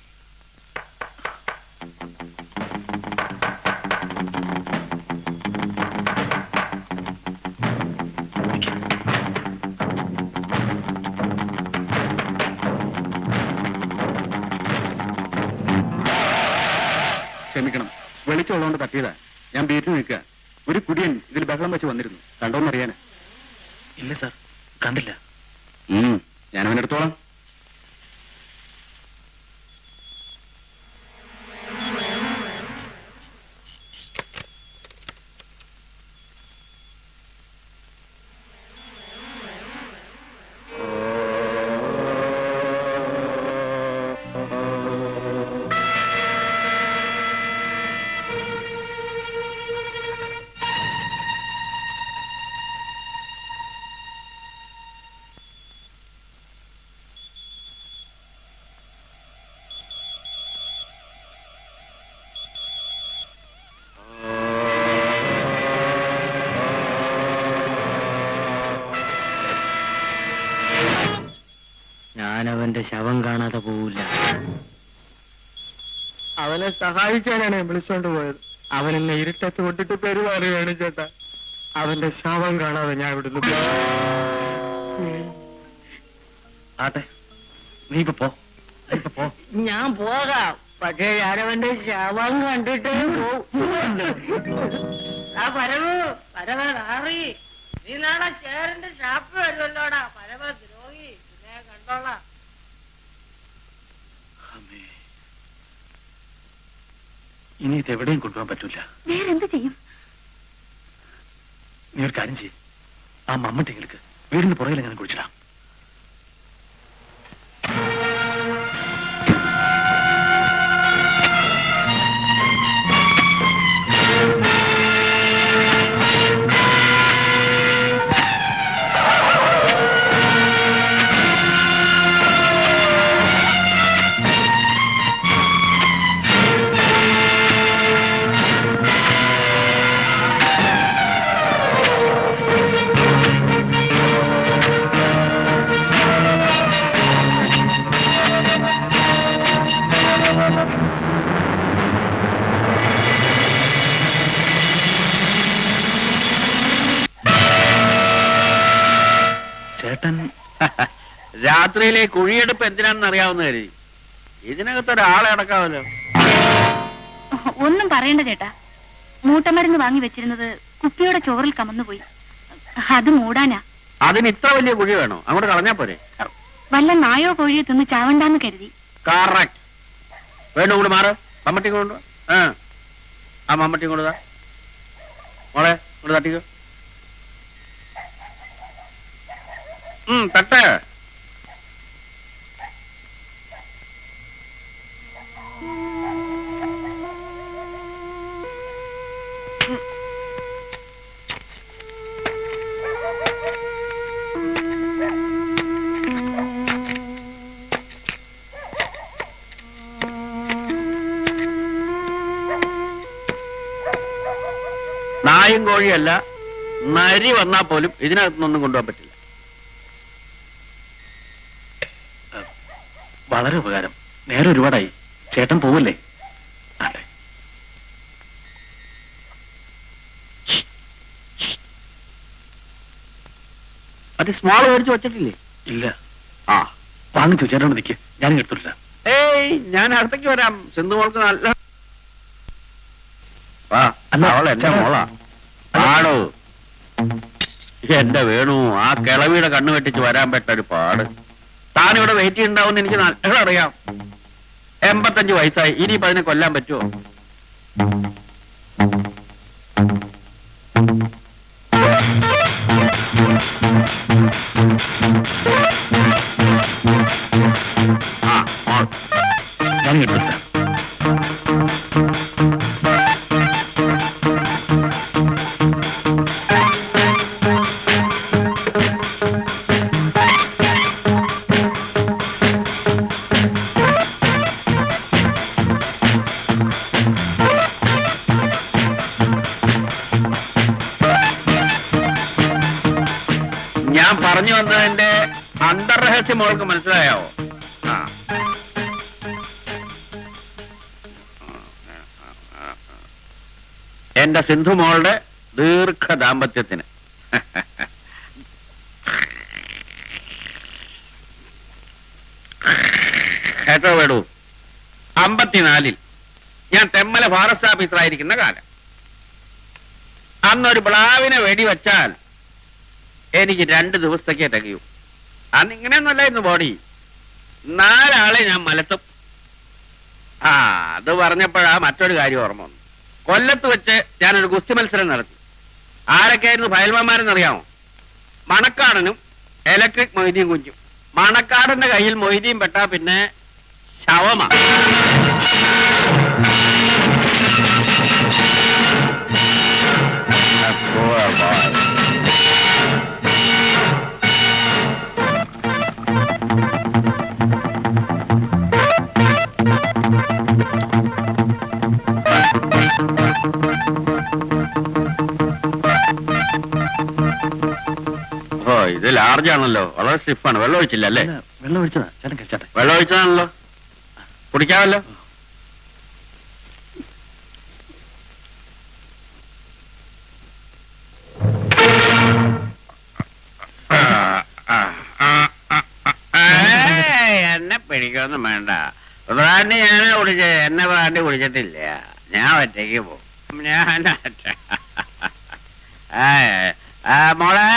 ക്ഷമിക്കണം, വെളിച്ചമുള്ളതുകൊണ്ട് തട്ടിയതാ. ഞാൻ ബീറ്റിൽ നിൽക്കുക. ഒരു കുടിയൻ ഇതിൽ ബഹളം വെച്ച് വന്നിരുന്നു. കണ്ടോന്നറിയാനാ. ഇല്ല സാർ, കണ്ടില്ല. ഞാൻ അവനെടുത്തോളാം. ഞാനവന്റെ ശവം കാണാതെ പോവില്ല. അവനെ സഹായിക്കാനാണ് ഞാൻ വിളിച്ചോണ്ട് പോയത്. അവൻ എന്നെ ഇരുട്ടത്ത് കൊണ്ടിട്ട് പെരുമാറുകയാണ് ചേട്ടാ. അവന്റെ ശവം കാണാതെ ഞാൻ ഇവിടുന്ന് ആട്ടെ, നീ ഇപ്പൊ പോ. ഞാൻ പോകാം. പക്ഷേ ഞാനവന്റെ ശവം കണ്ടിട്ട് പരമറി നീ നാളെ ചേരന്റെ ഷാപ്പ് വരുമല്ലോടാ. പരമ ദ്രോഹി, പിന്നെ കണ്ടോളാം. അമ്മേ, ഇനി ഇത് എവിടെയും കൊണ്ടുപോകാൻ പറ്റൂല. വേറെന്ത് ചെയ്യും? നീ ഒരു കാര്യം ചെയ്യും, ആ മമ്മട്ടിങ്ങൾക്ക് വീടിന് പുറകിൽ ഞാൻ കുഴിച്ചിടാം. ചേട്ടൻ രാത്രിയിലെ കുഴിയെടുപ്പ് എന്തിനാണെന്ന് അറിയാവുന്ന കരുതി. ഇതിനകത്ത് ഒരാളെ അടക്കാമല്ലോ. ഒന്നും പറയണ്ട ചേട്ടാ. മൂട്ടമരുന്ന് വാങ്ങി വെച്ചിരുന്നത് കുപ്പിയുടെ ചോറിൽ കമന്നുപോയി. അത് മൂടാനാ. അതിന് ഇത്ര വലിയ കുഴി വേണോ? അങ്ങോട്ട് കളഞ്ഞാ പോരെ? വല്ല നായോ കോഴിയോ തിന്ന് ചാവണ്ടാന്ന് കരുതി. കറക്റ്റ്. വേണ്ട, കൂടെ മാറ്. മമ്മട്ടി കൊണ്ടു. ആ മമ്മട്ടി കൊണ്ടുതാ മോളെ, ഇങ്ങോട്ട് തട്ടിക്കോ. തട്ട്. നായും കോഴിയല്ല, നരി വന്നാൽ പോലും ഇതിനകത്തുനിന്നൊന്നും കൊണ്ടുപോകാൻ പറ്റില്ല. വളരെ ഉപകാരം. നേരെ ഒരുപാടായി. ചേട്ടൻ പോവല്ലേ? അതെ. അത് സ്മോൾ മേടിച്ച് വച്ചിട്ടില്ലേ? ഇല്ല. ആ, വാങ്ങിച്ചു. ചേട്ടനോട് നിൽക്ക്, ഞാൻ എടുത്തില്ല. ഏയ്, ഞാൻ അടുത്തേക്ക് വരാം. സിന്ധു മോൾക്ക് നല്ല അവൾ എന്റെ മോളാ. ആടോ എന്റെ വേണു, ആ കിളവിയുടെ കണ്ണു വെട്ടിച്ച് വരാൻ പറ്റൊരു പാട്. താനിവിടെ വെയിറ്റ് ചെയ്യുന്നുണ്ടാവുമെന്ന് എനിക്ക് നല്ല അറിയാം. 85 വയസ്സായി. ഇനിയിപ്പോ അതിനെ കൊല്ലാൻ പറ്റുമോ? ഞാൻ എടുത്തില്ല. ഞാൻ പറഞ്ഞു വന്നതിന്റെ അന്തർരഹസ്യം മോൾക്ക് മനസ്സിലായാവോ? ആ, എന്റെ സിന്ധു മോളുടെ ദീർഘ ദാമ്പത്യത്തിന് കേട്ടോ വേടൂ, 54 ഞാൻ തെമ്മല ഫോറസ്റ്റ് ഓഫീസറായിരിക്കുന്ന കാലം. അന്നൊരു പ്ലാവിനെ വെടിവെച്ചാൽ എനിക്ക് 2 ദിവസത്തേക്കേ തികയൂ. അന്ന് ഇങ്ങനെയൊന്നുമല്ലായിരുന്നു ബോഡി. 4 ആളെ ഞാൻ മലത്തും. അത് പറഞ്ഞപ്പോഴാ മറ്റൊരു കാര്യം ഓർമ്മ വന്നു. കൊല്ലത്ത് വെച്ച് ഞാനൊരു ഗുസ്തി മത്സരം നടത്തി. ആരൊക്കെയായിരുന്നു ഫയൽമാന്മാരെന്നറിയാമോ? മണക്കാടനും ഇലക്ട്രിക് മൊയ്തീൻ കുഞ്ഞും. മണക്കാടന്റെ കയ്യിൽ മൊയ്തീൻ പെട്ടാ പിന്നെ ശവമാ. ഇത് ലാർജ് ആണല്ലോ, വളരെ സ്റ്റിഫാണ്. വെള്ളം ഒഴിച്ചില്ല അല്ലേ? വെള്ളം ഒഴിച്ചതാ. ചേട്ടൻ കഴിച്ചാട്ടെ. വെള്ളം ഒഴിച്ചതാണല്ലോ, കുടിക്കാമല്ലോ. എനിക്കൊന്നും വേണ്ട. ബ്രാൻഡി ഞാനാ കുടിച്ചത്, എന്നെ ബ്രാൻഡി കുടിച്ചിട്ടില്ല. ഞാൻ ഒറ്റയ്ക്ക് പോകും. മോളെ,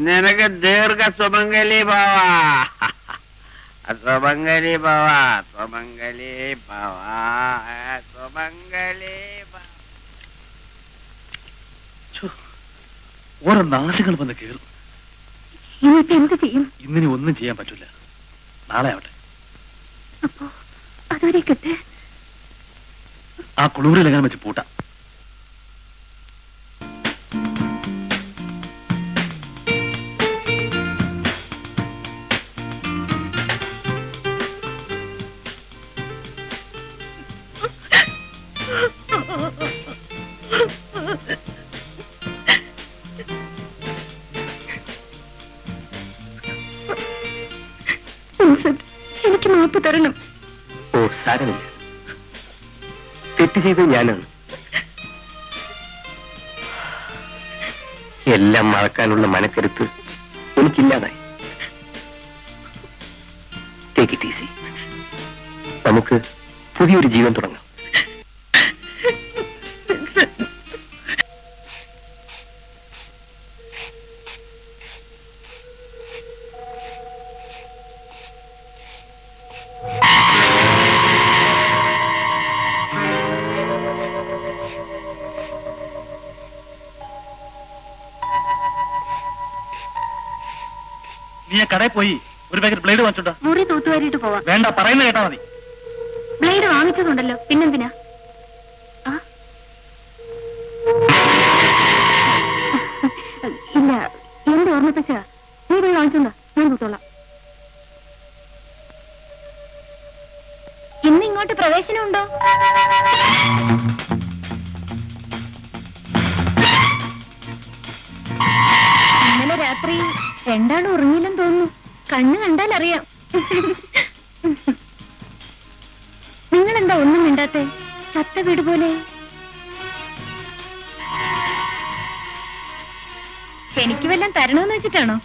നിനക്ക് ദീർഘ സുമംഗലി പോവാ. സുമംഗലി പോവാ, സുമംഗലി പോവാ, സുമംഗലി. ഓരോ നാശങ്ങൾ വന്ന് കയറും. ഇനിയിപ്പോ എന്ത് ചെയ്യും? ഇന്നിനി ഒന്നും ചെയ്യാൻ പറ്റില്ല. നാളെ ആവട്ടെ. അപ്പോ അതുവരെ കിട്ടെ. ആ കുളൂരിലെങ്ങനെ വെച്ച് പൂട്ടാം. എനിക്ക് മാപ്പ് തരണം. ഓ, സാരമില്ല. തെറ്റ് ചെയ്തത് ഞാനാണ്. എല്ലാം മറക്കാനുള്ള മനക്കരുത്ത് എനിക്കില്ലാതായി. Take it easy. നമുക്ക് പുതിയൊരു ജീവൻ തുടങ്ങാം. നീ ആ കടയിൽ പോയി ഒരു പാക്കറ്റ് ബ്ലേഡ് വാങ്ങിച്ചോണ്ടാ. മുറി തൂത്തുവാരിയിട്ട് പോവാം. വേണ്ട, പറയുന്നത് കേട്ടാ മതി. ബ്ലേഡ് വാങ്ങിച്ചതുണ്ടല്ലോ, പിന്നെന്തിനാ? ഇല്ല, എന്റെ ഓർമ്മപ്പച്ച. നീ പോയി വാങ്ങിച്ചോണ്ടാ, ഞാൻ തൂത്തോളാം. ഇന്ന് ഇങ്ങോട്ട് പ്രവേശനമുണ്ടോ? ഇന്നലെ രാത്രി രണ്ടാളും ഉറങ്ങിയില്ലെന്ന് തോന്നുന്നു. കണ്ണ് കണ്ടാൽ അറിയാം. നിങ്ങളെന്താ ഒന്നും മിണ്ടാത്തെ? ചത്ത വീട് പോലെ. എനിക്ക് വല്ലതും തരണമെന്ന് വെച്ചിട്ടാണോ?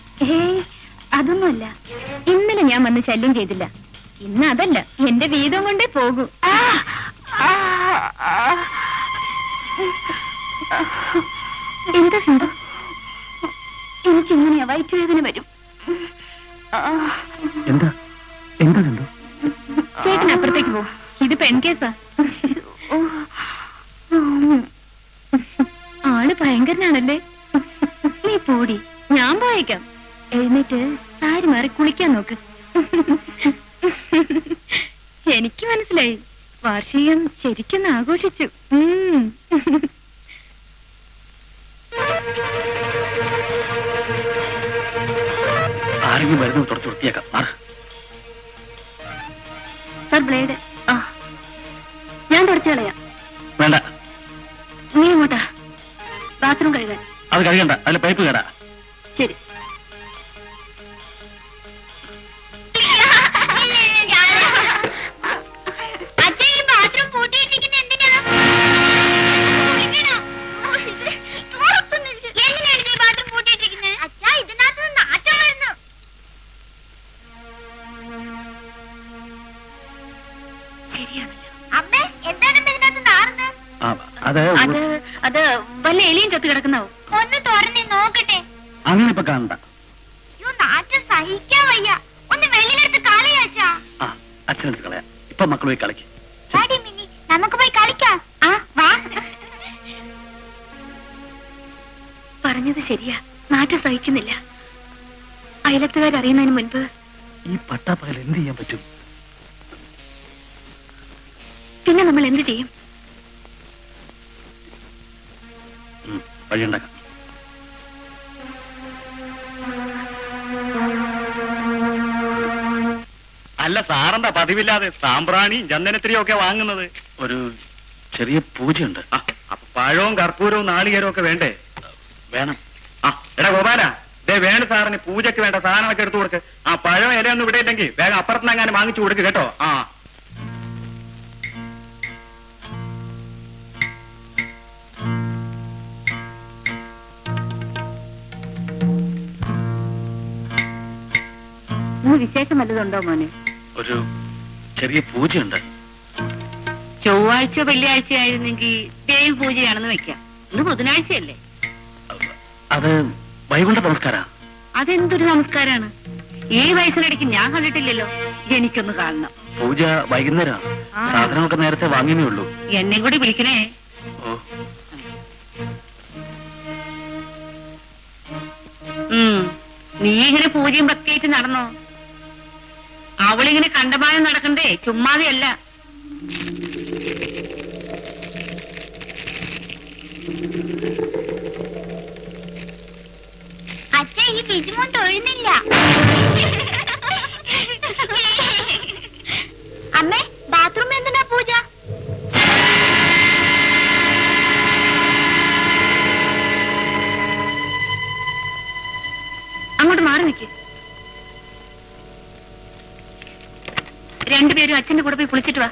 അതൊന്നുമല്ല. ഇന്നലെ ഞാൻ വന്ന് ശല്യം ചെയ്തില്ല. ഇന്ന് അതല്ല, എന്റെ വീതം കൊണ്ടേ പോകൂ. എന്താ സിന്ധു? എനിക്കിങ്ങനെയാ വയറ്റുവേദന വരും. എന്താ എന്താ കണ്ടോ? ചേട്ടൻ അപ്പുറത്തേക്ക് പോ. ഇത് പെൺകേസാ. ആള് ഭയങ്കരനാണല്ലേ. നീ പോടി, ഞാൻ പോയേക്കാം. എഴുന്നേറ്റ് സാരി മാറി കുളിക്കാൻ നോക്ക്. എനിക്ക് മനസ്സിലായി, വാർഷികം ശരിക്കും ആഘോഷിച്ചു. ആരെങ്കിലും വരുന്നത് തുറച്ച് വൃത്തിയാക്കാം. Sir, blade. ഞാൻ തുടച്ചു കളയാം. വേണ്ട, നീ ഇങ്ങോട്ടാ. ബാത്റൂം കഴുകാൻ. അത് കഴിയണ്ട, അതിൽ പൈപ്പ് കേടാ. ശരി. അത് വല്ല എലിയും ചത്ത് കിടക്കുന്നാവും. ഒന്ന് തുറന്നേ നോക്കട്ടെ. അങ്ങനെ ഇപ്പൊ കാണണ്ട. സഹിക്കാൻ വയ്യ. ഒന്ന് വെളിയിലെടുത്ത് കളിയാച്ചാ. അച്ഛനെടുത്ത് കളയാം. ഇപ്പൊ മക്കൾ പോയി കളിക്കും. നമുക്ക് പോയി കളിക്കാം. പറഞ്ഞത് ശരിയാ, നാറ്റം സഹിക്കുന്നില്ല. അയലത്തുകാരറിയുന്നതിന് മുൻപ് ഈ പട്ടാപ്പകൽ എന്ത് ചെയ്യാൻ പറ്റും? പിന്നെ നമ്മൾ എന്ത് ചെയ്യും? വഴിയുണ്ടാക്കാം. അല്ല, സാറിന്റെ പതിവില്ലാതെ സാമ്പ്രാണിയും ചന്ദനത്തിരിയും ഒക്കെ വാങ്ങുന്നത്? ഒരു ചെറിയ പൂജയുണ്ട്. അപ്പൊ പഴവും കർപ്പൂരവും നാളികേരവും ഒക്കെ വേണ്ടേ? വേണം. എടാ ഗോപാല, വേണു സാറിന് പൂജയ്ക്ക് വേണ്ട സാധനമൊക്കെ എടുത്തു കൊടുക്ക്. ആ പഴം ഇലയൊന്നും ഇവിടെ ഇല്ലെങ്കിൽ വേഗം അപ്പുറത്തുനിന്ന് അങ്ങനെ വാങ്ങിച്ചു കൊടുക്ക് കേട്ടോ. വിശേഷം വല്ലതുണ്ടോ മോനെ? ഒരു ചെറിയ പൂജയുണ്ട്. ചൊവ്വാഴ്ച വെള്ളിയാഴ്ച ആയിരുന്നെങ്കിൽ ദേവി പൂജയാണെന്ന് വെക്കാം. ഇന്ന് ബുധനാഴ്ചയല്ലേ? അത് വൈകുണ്ഠ നമസ്കാര. അതെന്തൊരു നമസ്കാരാണ്? ഈ വയസ്സിനിടയ്ക്ക് ഞാൻ കണ്ടിട്ടില്ലല്ലോ. എനിക്കൊന്ന് കാണണം. പൂജ വൈകുന്നേരം. സാധനമൊക്കെ നേരത്തെ വാങ്ങിയേ ഉള്ളൂ. എന്നെയും കൂടി വിളിക്കണേ. ഓ, നീ ഇങ്ങനെ പൂജയും ഭക്തിയായിട്ട് നടന്നോ? അവളിങ്ങനെ കണ്ടമാനം നടക്കണ്ടേ, ചുമ്മാതെയല്ല. അച്ഛ ഈ ബിജുമോൻ തൊഴുന്നില്ല. അമ്മേ, ബാത്റൂമിൽ എന്തിനാ പൂജ? അങ്ങോട്ട് മാറി നിൽക്ക്. രണ്ടുപേരും അച്ഛന്റെ കൂടെ പോയി കുളിച്ചിട്ട് വാ.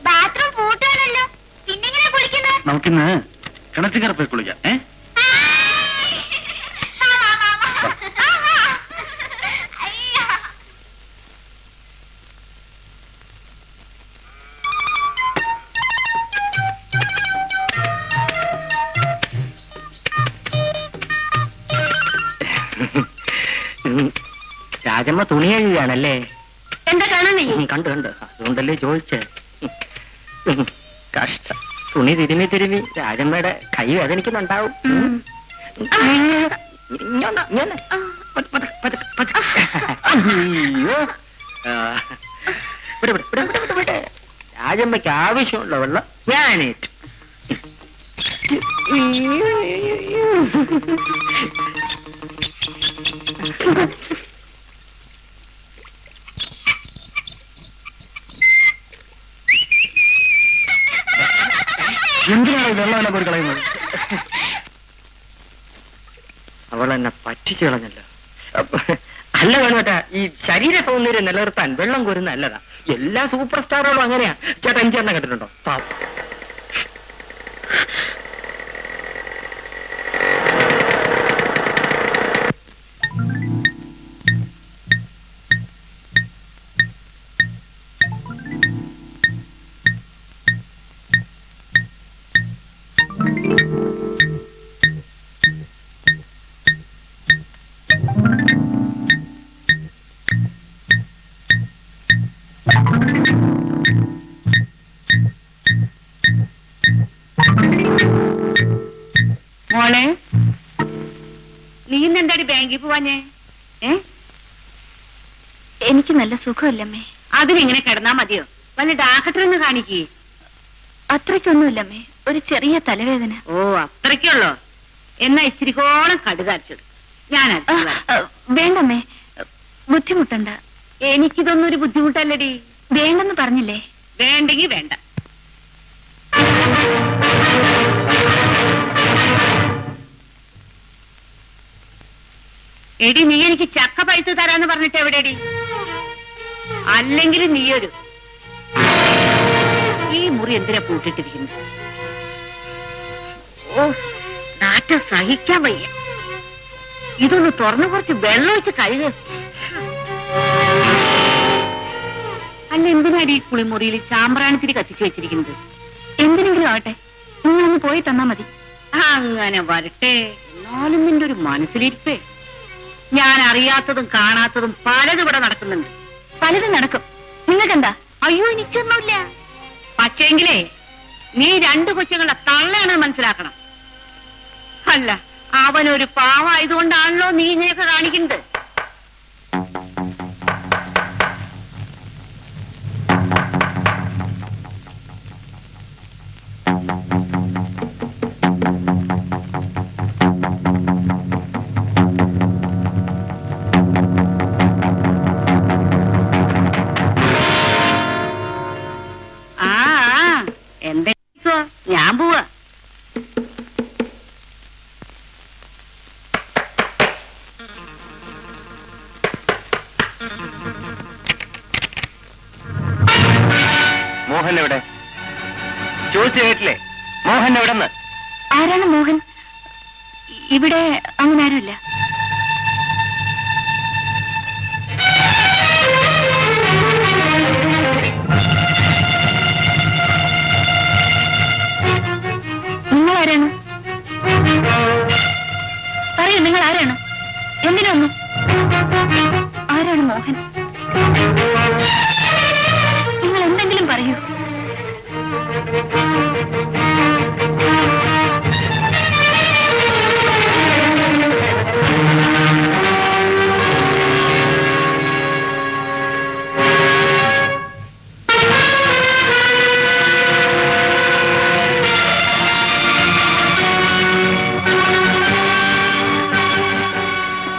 ബാത്റൂം പൂട്ടാണല്ലോ, പിന്നെങ്ങനെ കുളിക്കുന്നത്? നമുക്കിന്ന് കിണറ്റിക്കര പോയി കുളിക്കാം. രാജമ്മ തുണി കഴുകുകയാണല്ലേ? എന്താ കാണാൻ നീ? കണ്ടു കണ്ടു, അതുകൊണ്ടല്ലേ ചോദിച്ചേ. കഷ്ടം, തുണി തിരുമി തിരുമി രാജമ്മയുടെ കൈ വേദനിക്കുന്നുണ്ടാവും. അയ്യോ, രാജമ്മയ്ക്ക് ആവശ്യമുള്ള വെള്ളം ഞാനേറ്റു. എന്തിനാണ് വെള്ളം പോയി കളയുന്നത്? അവളെന്നെ പറ്റിച്ചു കളഞ്ഞല്ലോ. അല്ല വേണോട്ടാ, ഈ ശരീര സൗന്ദര്യം നിലനിർത്താൻ വെള്ളം കോരുന്ന നല്ലതാ. എല്ലാ സൂപ്പർ സ്റ്റാറുകളും അങ്ങനെയാ. ചേട്ടാ, എനിക്ക് തന്നെ കണ്ടിട്ടുണ്ടോ? മോളെ, നീ ഇന്നെന്താടി ബാങ്കിൽ പോവാഞ്ഞേ? എനിക്ക് നല്ല സുഖമില്ലമ്മേ. അതിനിങ്ങനെ കിടന്നാ മതിയോ? വല്ല ഡാക്ടറെന്ന് കാണിക്കേ. അത്രയ്ക്കൊന്നുമില്ലമ്മേ, ഒരു ചെറിയ തലവേദന. ഓ, അത്രയ്ക്കുള്ളോ? എന്നാ ഇച്ചിരിക്കോളം കടുകാച്ചിടും. ഞാനത് വേണ്ടമ്മേ, ബുദ്ധിമുട്ടണ്ട. എനിക്കിതൊന്നും ഒരു ബുദ്ധിമുട്ടല്ലടി. വേണ്ടെന്ന് പറഞ്ഞില്ലേ? വേണ്ടെങ്കി വേണ്ട. എടി, നീ എനിക്ക് ചക്ക പൈസ തരാന്ന് പറഞ്ഞിട്ട് എവിടെടി? അല്ലെങ്കിൽ നീയൊരു ഈ മുറി എന്തിനാ പൂട്ടിട്ടിരിക്കുന്നു? ഓ, നാറ്റം സഹിക്കാൻ വയ്യ. ഇതൊന്ന് തുറന്നു കുറച്ച് വെള്ളം ഒഴിച്ച് കഴുക. അല്ല, എന്തിനാടി ഈ കുളിമുറിയിൽ ചാമ്പ്രാണത്തിരി കത്തിച്ചു വെച്ചിരിക്കുന്നത്? എന്തിനെങ്കിലും ആവട്ടെ, നിങ്ങളൊന്ന് പോയി തന്നാ മതി. അങ്ങനെ വരട്ടെ. എന്നാലും നിന്റെ ഒരു മനസ്സിലിരിപ്പേ. ഞാൻ അറിയാത്തതും കാണാത്തതും പലതും ഇവിടെ നടക്കുന്നുണ്ട്. പലതും നടക്കും. നിങ്ങൾക്കെന്താ? അയ്യോ, എനിക്കൊന്നുമില്ല. പക്ഷേങ്കിലേ നീ രണ്ടു കൊച്ചുങ്ങളെ തള്ളയാണെന്ന് മനസ്സിലാക്കണം. അല്ല, അവനൊരു പാവായതുകൊണ്ടാണല്ലോ നീ ഇങ്ങനെയൊക്കെ കാണിക്കുന്നത്. ഞാൻ പോവാ. മോഹൻ എവിടെ? ചോദിച്ചു കേട്ടില്ലേ? മോഹൻ എവിടെന്ന്? ആരാണ് മോഹൻ? ഇവിടെ അങ്ങനെ ആരുമില്ല. എന്തിനൊന്നു? ആരാണ് മോഹൻ? നിങ്ങൾ എന്തെങ്കിലും പറയൂ.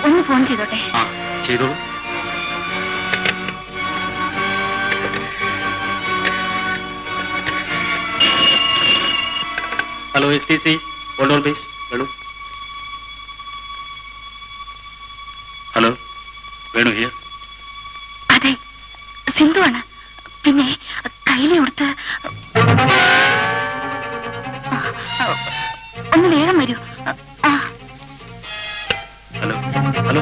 ഒന്ന് ഫോൺ ചെയ്തോട്ടെ. ആ ചെയ്തോളൂ. Hello STC, hold on please. Venu. Hello, Venu here. അതെ, സിന്ധുവാണ്. പിന്നെ കയ്യിലെ കൊടുത്ത് ഒന്ന് വേഗം വരൂ. Hello hello.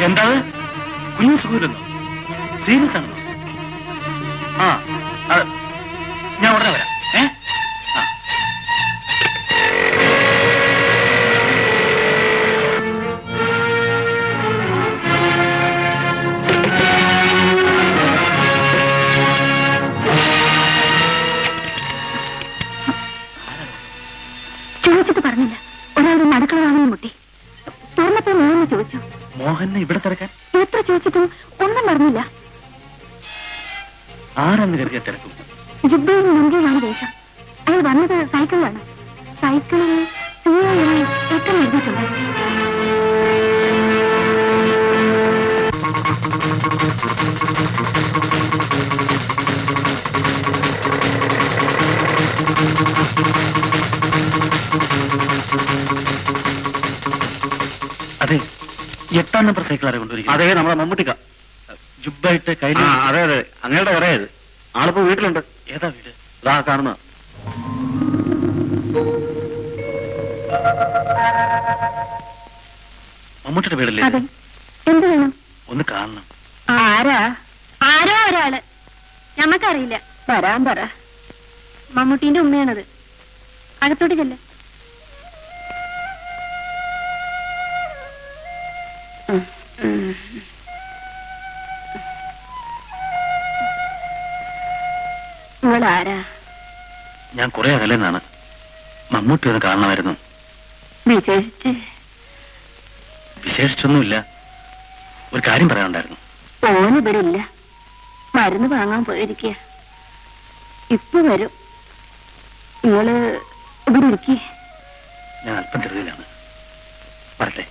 എന്താണ് കുഞ്ഞു സുഖമില്ലെന്നോ? സീരിയസ് ആണെന്നോ? ആ ഞാൻ ഉടനെ വരാം. ആ ചോദിച്ചിട്ട് പറഞ്ഞില്ല. ഒരാളുടെ അടുക്കള വാങ്ങി മുട്ടി. തുറന്നപ്പോ മോഹനെ ചോദിച്ചു. മോഹനെ ഇവിടെ തിരക്കാൻ എത്ര ചോദിച്ചിട്ടും ഒന്നും പറഞ്ഞില്ല. ആരെന്ന് കരുതിയ തിരക്കും? ജുബയും മുൻകൈയാണ് വേഷം. അയാൾ വന്നത് സൈക്കിളിലാണ്. സൈക്കിളിൽ ഏറ്റവും എഴുതിയിട്ടുണ്ട്. അതെ, 8ാം നമ്പർ സൈക്കിൾ ആരെ കൊണ്ടുവരിക? അതെ, നമ്മളെ മമ്മൂട്ടിക്ക. ജുബായിട്ട് കയ്യിൽ. അതെ അതെ, അങ്ങയുടെ കടയത്. ആളിപ്പോ വീട്ടിലുണ്ട്. ഏതാ വീട്? ഇതാ കാണുന്ന. മമ്മൂട്ടിയുടെ വീടല്ലേ? അതെ. എന്ത് വേണം? ഒന്ന് കാണണം. ആരാ? ആരോ ഒരാള്. ഞമ്മക്കറിയില്ല. വരാൻ പറ. മമ്മൂട്ടീന്റെ ഉമ്മയാണത്. അകത്തോട്ട് ചെല്ലേ. നിങ്ങളാരാ? ഞാൻ കുറെ അകലെന്നാണ്. മമ്മൂട്ടി ഒന്ന് കാണണമായിരുന്നു. വിശേഷിച്ചൊന്നുമില്ല. ഒരു കാര്യം പറയാനുണ്ടായിരുന്നു. ഓനിവിടെ ഇല്ല. മരുന്ന് വാങ്ങാൻ പോയിരിക്കുക. ഇപ്പൊ വരും. നിങ്ങള് ഇവിടെ ഇരിക്കേ. ഞാൻ അല്പം ധൃതിയിലാണ്. വരട്ടെ.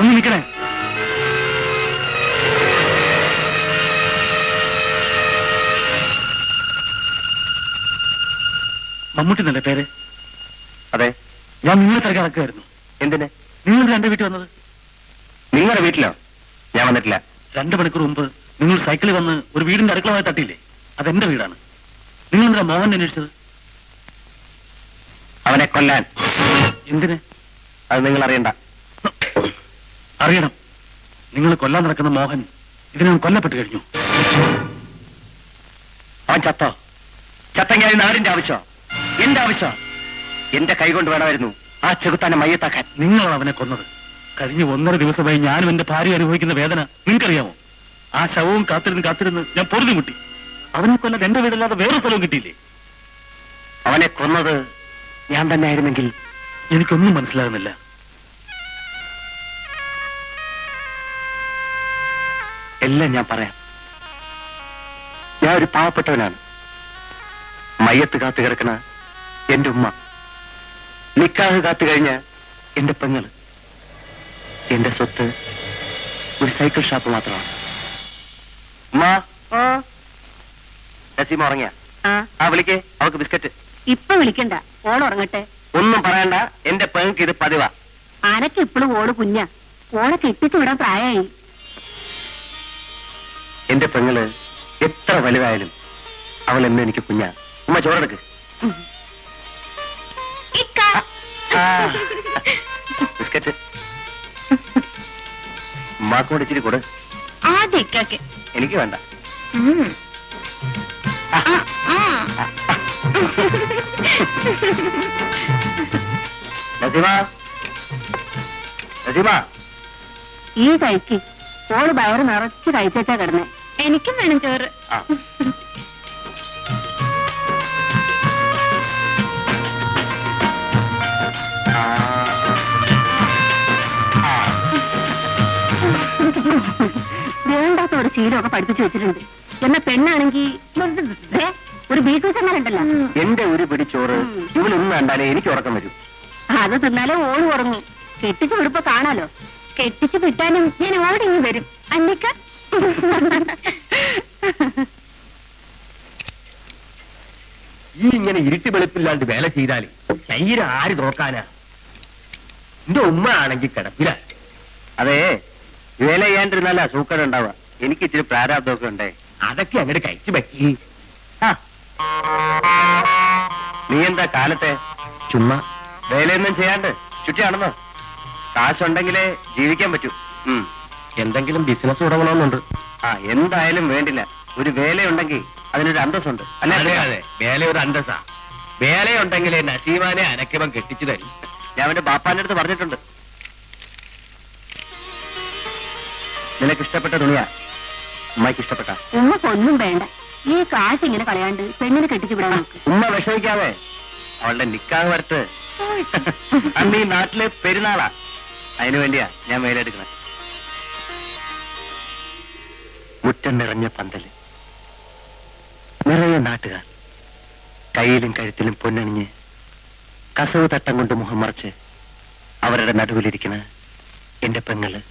ഒന്ന് നിൽക്കണേ. മമ്മൂട്ടി എന്നല്ലേ പേര്? അതെ. ഞാൻ നിങ്ങളെ തിരക്ക് നടക്കുകയായിരുന്നു. എന്തിന്? നിങ്ങൾ എന്റെ വീട്ടിൽ വന്നത്? നിങ്ങളുടെ വീട്ടിലോ? ഞാൻ വന്നിട്ടില്ല. 2 മണിക്കൂർ മുമ്പ് നിങ്ങൾ സൈക്കിളിൽ വന്ന് ഒരു വീടിന്റെ അടുക്കളമായി തട്ടിയില്ലേ? അതെന്റെ വീടാണ്. നിങ്ങൾ എന്താ മോഹൻ അന്വേഷിച്ചത്? അവനെ കൊല്ലാൻ. എന്തിന്? അത് നിങ്ങൾ അറിയണ്ട. അറിയണം. നിങ്ങൾ കൊല്ലാൻ നടക്കുന്ന മോഹൻ ഇതിനകം കൊല്ലപ്പെട്ട് കഴിഞ്ഞു. അവൻ ചത്തോ? ചത്തെങ്കിൽ അത് നാടിന്റെ ആവശ്യം, എന്റെ ആവശ്യം. എന്റെ കൈകൊണ്ട് വേണമായിരുന്നു ആ ചെകുത്താനെ മയ്യത്താക്കാൻ. നിങ്ങളാണ് അവനെ കൊന്നത്. കഴിഞ്ഞ 1.5 ദിവസമായി ഞാനും എന്റെ ഭാര്യ അനുഭവിക്കുന്ന വേദന നിങ്ങൾക്കറിയാമോ? ആ ശവവും കാത്തിരുന്ന് ഞാൻ പൊറുതി മുട്ടി. അവനെ കൊല്ലാൻ എന്റെ വീടല്ലാതെ വേറെ സ്ഥലവും കിട്ടിയില്ലേ? അവനെ കൊന്നത് ഞാൻ തന്നെ ആയിരുന്നെങ്കിൽ എനിക്കൊന്നും മനസ്സിലാകുന്നില്ല. എല്ലാം ഞാൻ പറയാം. ഞാൻ ഒരു പാവപ്പെട്ടവനാണ്. മയ്യത്ത് കാത്തു കിടക്കണ എന്റെ ഉമ്മ, നിക്കാഹ് കാത്തു കഴിഞ്ഞ എന്റെ പെങ്ങള്, എന്റെ സ്വത്ത് ഒരു സൈക്കിൾ ഷോപ്പ് മാത്രമാണ്. ഉമ്മ, നസീമ ഉറങ്ങിയ? ആ വിളിക്കേ, അവക്ക് ബിസ്ക്കറ്റ്. ഇപ്പൊ വിളിക്കണ്ട, ഓൾ ഉറങ്ങട്ടെ. ഒന്നും പറയണ്ട, എന്റെ പെങ്ങൾക്ക് ഇത് പതിവാ. ആനക്ക് ഇപ്പോഴും ഓള് കുഞ്ഞ. ഓളെ കെട്ടിച്ചു വിടാൻ പ്രായമായി. എന്റെ പെങ്ങള് എത്ര വലുതായാലും അവൾ എന്നെ എനിക്ക് കുഞ്ഞാ. ഉമ്മ ചോറെടുക്ക്. ബിസ്ക്കറ്റ് ഉമ്മാക്കോട് ഇച്ചിരി കൊടു. ആദ്യം ഇക്കാക്ക്. എനിക്ക് വേണ്ട. നസീമ, നസീമ, ഈ കഴിക്ക്. ഓള് വയറ് നിറച്ച് കഴിച്ചാ കിടന്നേ. എനിക്കും വേണം ചോറ്. ആ. വേണ്ടാത്തോട് ശീലമൊക്കെ പഠിപ്പിച്ചു വെച്ചിട്ടുണ്ട്. എന്നാ പെണ്ണാണെങ്കി ഒരു ബീറ്റ്റൂസന്മാരുണ്ടല്ലോ, എന്റെ ഒരു പിടിച്ചോറ് ഇവളൊന്നും കണ്ടാലേ എനിക്ക് ഉറക്കം വരും. അത് തിന്നാലേ ഓള് ഉറങ്ങി. കെട്ടിച്ചു വിടുമ്പോ കാണാലോ. കെട്ടിച്ചു വിട്ടാലും ഞാൻ ഓടി ഇങ്ങ് വരും. അന്നിക്ക ഈ ഇങ്ങനെ ഇരുട്ടി വെളുപ്പില്ലാണ്ട് വേല ചെയ്താല് ശരീരം ആര് നോക്കാനാ? എന്റെ ഉമ്മ ആണെങ്കിൽ കിടപ്പില. അതെ, വേല ചെയ്യാണ്ടിരുന്നല്ല സൂക്കട ഉണ്ടാവുക. എനിക്ക് ഇച്ചിരി പ്രാരാബ്ദമൊക്കെ ഉണ്ടേ. അതൊക്കെ അങ്ങോട്ട് കഴിച്ചു പറ്റി. നീ എന്താ കാലത്തെ ചുമ്മാ വേലയൊന്നും ചെയ്യാണ്ട് ചുറ്റിയാണെന്നോ? കാശുണ്ടെങ്കിലേ ജീവിക്കാൻ പറ്റൂ. എന്തെങ്കിലും ബിസിനസ് തുടങ്ങണമെന്നുണ്ട്. എന്തായാലും വേണ്ടില്ല. ഒരു വേലയുണ്ടെങ്കിൽ അതിനൊരു അന്തസ്സുണ്ട്. അതെ അതെ, വേല ഒരു അന്തസ്സാ. വേലയുണ്ടെങ്കിലേ നസീമാനെ അനക്കിവൻ കെട്ടിച്ചു തരും. ഞാൻ അവന്റെ ബാപ്പാന്റെ അടുത്ത് പറഞ്ഞിട്ടുണ്ട്. നിനക്ക് ഇഷ്ടപ്പെട്ട തുണിയാ ഉമ്മയ്ക്ക് ഇഷ്ടപ്പെട്ട. ഉമ്മക്കൊന്നും വേണ്ട. ഈ കാശ് ഇങ്ങനെ കളയാണ്ട് പെണ്ണിനെ കെട്ടിച്ചു വിടാൻ നോക്ക്. ഉമ്മ വിഷമിക്കാതെ അവളുടെ നിക്കാഹ് വരട്ട്. അന്ന് ഈ നാട്ടിലെ പെരുന്നാളാ. അതിനു വേണ്ടിയാ ഞാൻ വേലെടുക്കണേ. മുറ്റം നിറഞ്ഞ പന്തല്, നിറയെ നാട്ടുകാർ, കയ്യിലും കഴുത്തിലും പൊന്നണിഞ്ഞ് കസവ് തട്ടം കൊണ്ട് മുഖം മറച്ച് അവരുടെ നടുവിലിരിക്കണ എന്റെ പെങ്ങള്.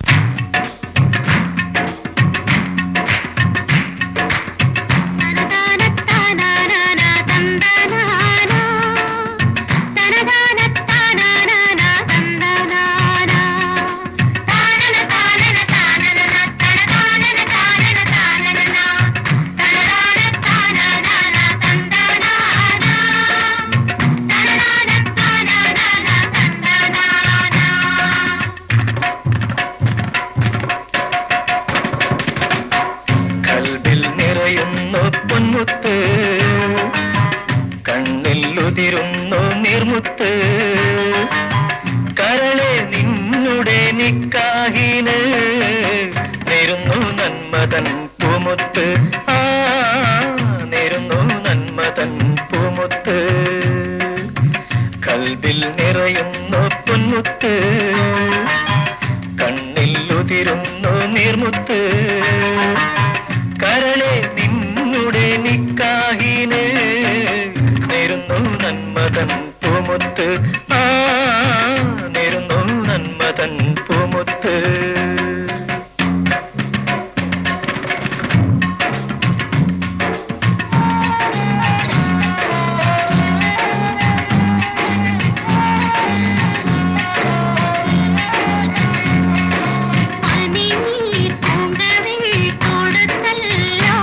പൊന്മുത്ത് കണ്ണില്ലുതിരുന്നു നീർമുത്ത് കരളെ നിന്നുടെ നിക്കാഹിന് നേരുന്നു നന്മതൻ പൂമുത്ത്. നേരുന്നു നന്മതൻ പൂമുത്ത്. കൽബിൽ നിറയുന്നു പൊന്മുത്ത് കണ്ണില്ലുതിരുന്നു നീർമുത്ത് കരളെ നിന്നുടെ നിക്കാഹിന് നേരുന്നു നന്മതൻ പൂമുത്ത്. നേരുന്നു നന്മതൻ പൂമുത്ത്. കൊടുത്തല്ലോ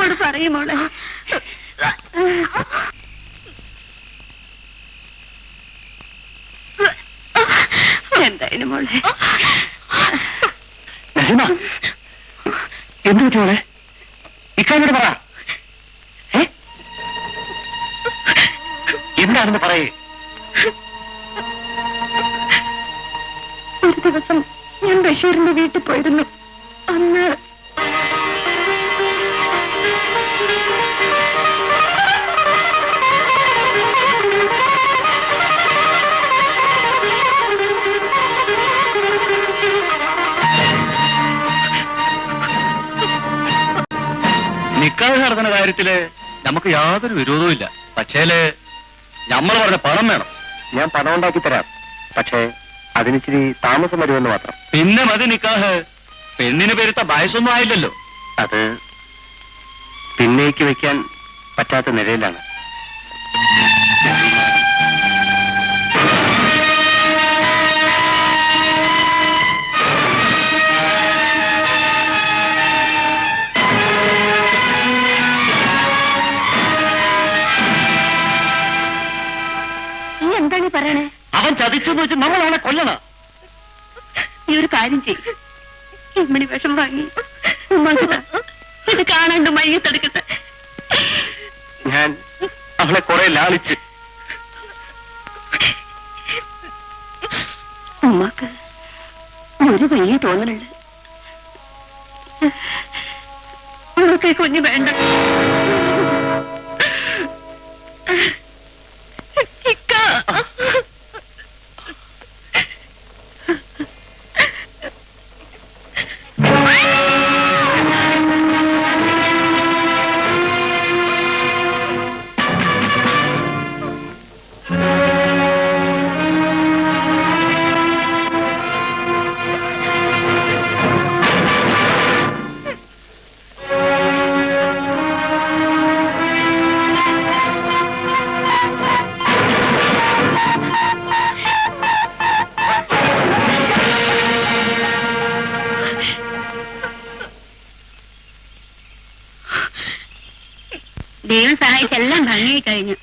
എന്നോട് പറയുമോളെ. എന്തായാലും മോളെ. നസീമ, എന്ത് പറ്റുമോളെ? ഇക്കാനോട് പറ. എന്താണെന്ന് പറയേ. ഒരു ദിവസം ഞാൻ ബഷീറിന്റെ വീട്ടിൽ പോയിരുന്നു. അന്ന് നിക്കാഹ് നടത്തുന്ന കാര്യത്തില് നമുക്ക് യാതൊരു വിരോധവും ഇല്ല. പക്ഷേല് നമ്മൾ പറഞ്ഞ പണം വേണം. ഞാൻ പണം ഉണ്ടാക്കി തരാം, പക്ഷേ അതിനിച്ചിരി താമസം വരുമെന്ന് മാത്രം. പിന്നെ മതി നിക്കാഹ്. പെണ്ണിന് പെരുത്ത വയസ്സൊന്നും ആയില്ലല്ലോ. അത് പിന്നേക്ക് വെക്കാൻ പറ്റാത്ത നിലയിലാണ്. നീ എന്താണ് പറയണേ? അവൻ ചതിച്ചെന്ന് വെച്ച് നമ്മൾ അവനെ കൊല്ലണം. നീ ഒരു കാര്യം ചെയ്യും. ഇമ്മണി വിഷം വാങ്ങി ഉമ്മാക്ക് താ. ഇത് കാണാണ്ട് മയ്യത്തെടുക്കട്ടെ. ഞാൻ അവളെ കുറെ ലാളിച്ച്. ഉമ്മാക്ക് ഒരു വലിയ തോന്നലുണ്ട്. ഉമ്മക്ക് കുഞ്ഞ് വേണ്ട. ദൈവം സഹായിച്ചെല്ലാം ഭംഗിയായി കഴിഞ്ഞു.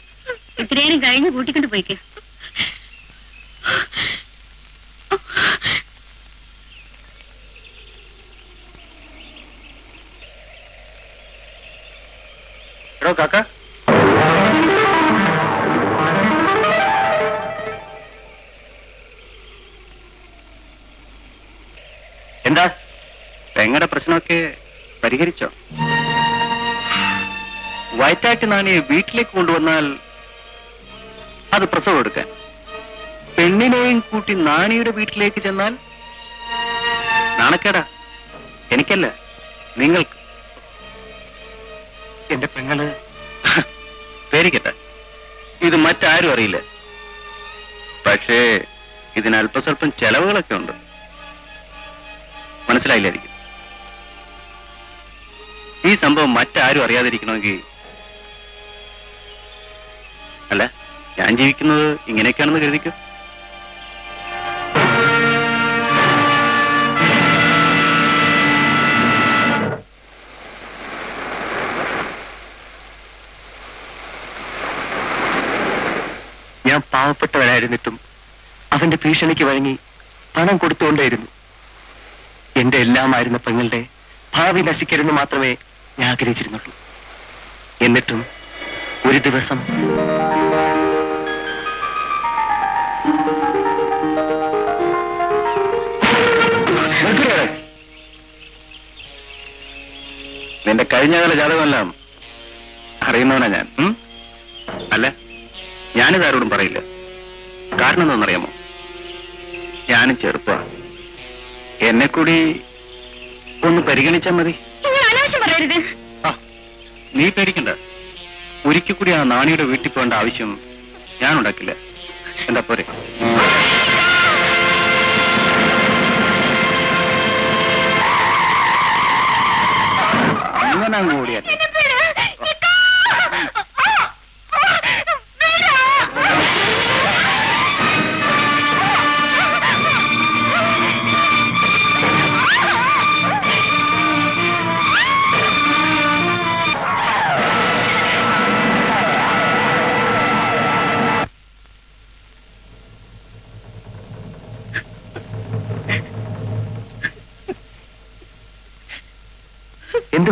ഇത്രയും കഴിഞ്ഞ് കൂട്ടിക്കൊണ്ട് പോയിക്കേ. എടോ കാക്ക, എന്താ പെങ്ങടെ പ്രശ്നമൊക്കെ പരിഹരിച്ചോ? വയറ്റാറ്റ് നാണിയെ വീട്ടിലേക്ക് കൊണ്ടുവന്നാൽ അത് പ്രസവം എടുക്കാൻ, പെണ്ണിനെയും കൂട്ടി നാണിയുടെ വീട്ടിലേക്ക് ചെന്നാൽ നാണക്കേടാ. എനിക്കല്ല, നിങ്ങൾക്ക്. എന്റെ പെങ്ങള് പേരിക്കട്ടെ, ഇത് മറ്റാരും അറിയില്ല. പക്ഷേ ഇതിന് അല്പസ്വല്പം ചെലവുകളൊക്കെ ഉണ്ട്. മനസ്സിലായില്ലായിരിക്കും. ഈ സംഭവം മറ്റാരും അറിയാതിരിക്കണമെങ്കിൽ, അല്ല, ഞാൻ ജീവിക്കുന്നത് ഇങ്ങനെയൊക്കെയാണെന്ന് കരുതിക്കോ. ഞാൻ പാവപ്പെട്ടവരായിരുന്നിട്ടും അവന്റെ ഭീഷണിക്ക് വഴങ്ങി പണം കൊടുത്തുകൊണ്ടേയിരുന്നു. എന്റെ എല്ലാമായിരുന്ന പെങ്ങളുടെ ഭാവി നശിക്കരുന്ന് മാത്രമേ ഞാൻ ആഗ്രഹിച്ചിരുന്നുള്ളൂ. എന്നിട്ടും ഒരു ദിവസം നിന്റെ കഴിഞ്ഞകാല ജാതകമെല്ലാം അറിയുന്നവനാ ഞാൻ. അല്ല, ഞാനിതാരോടും പറയില്ല. കാരണം എന്താണെന്നറിയാമോ? ഞാനും ചെറുപ്പമാണ്. എന്നെ കൂടി ഒന്ന് പരിഗണിച്ചാൽ മതി. പറയരുത്. ആ, നീ പേടിക്കണ്ട. ഒരിക്കൽ കൂടി ആ നാണിയുടെ വീട്ടിൽ പോകേണ്ട ആവശ്യം ഞാൻ ഉണ്ടാക്കില്ല. എന്താ പോരെ? അങ്ങനെ അങ്ങ് ഓടിയാൽ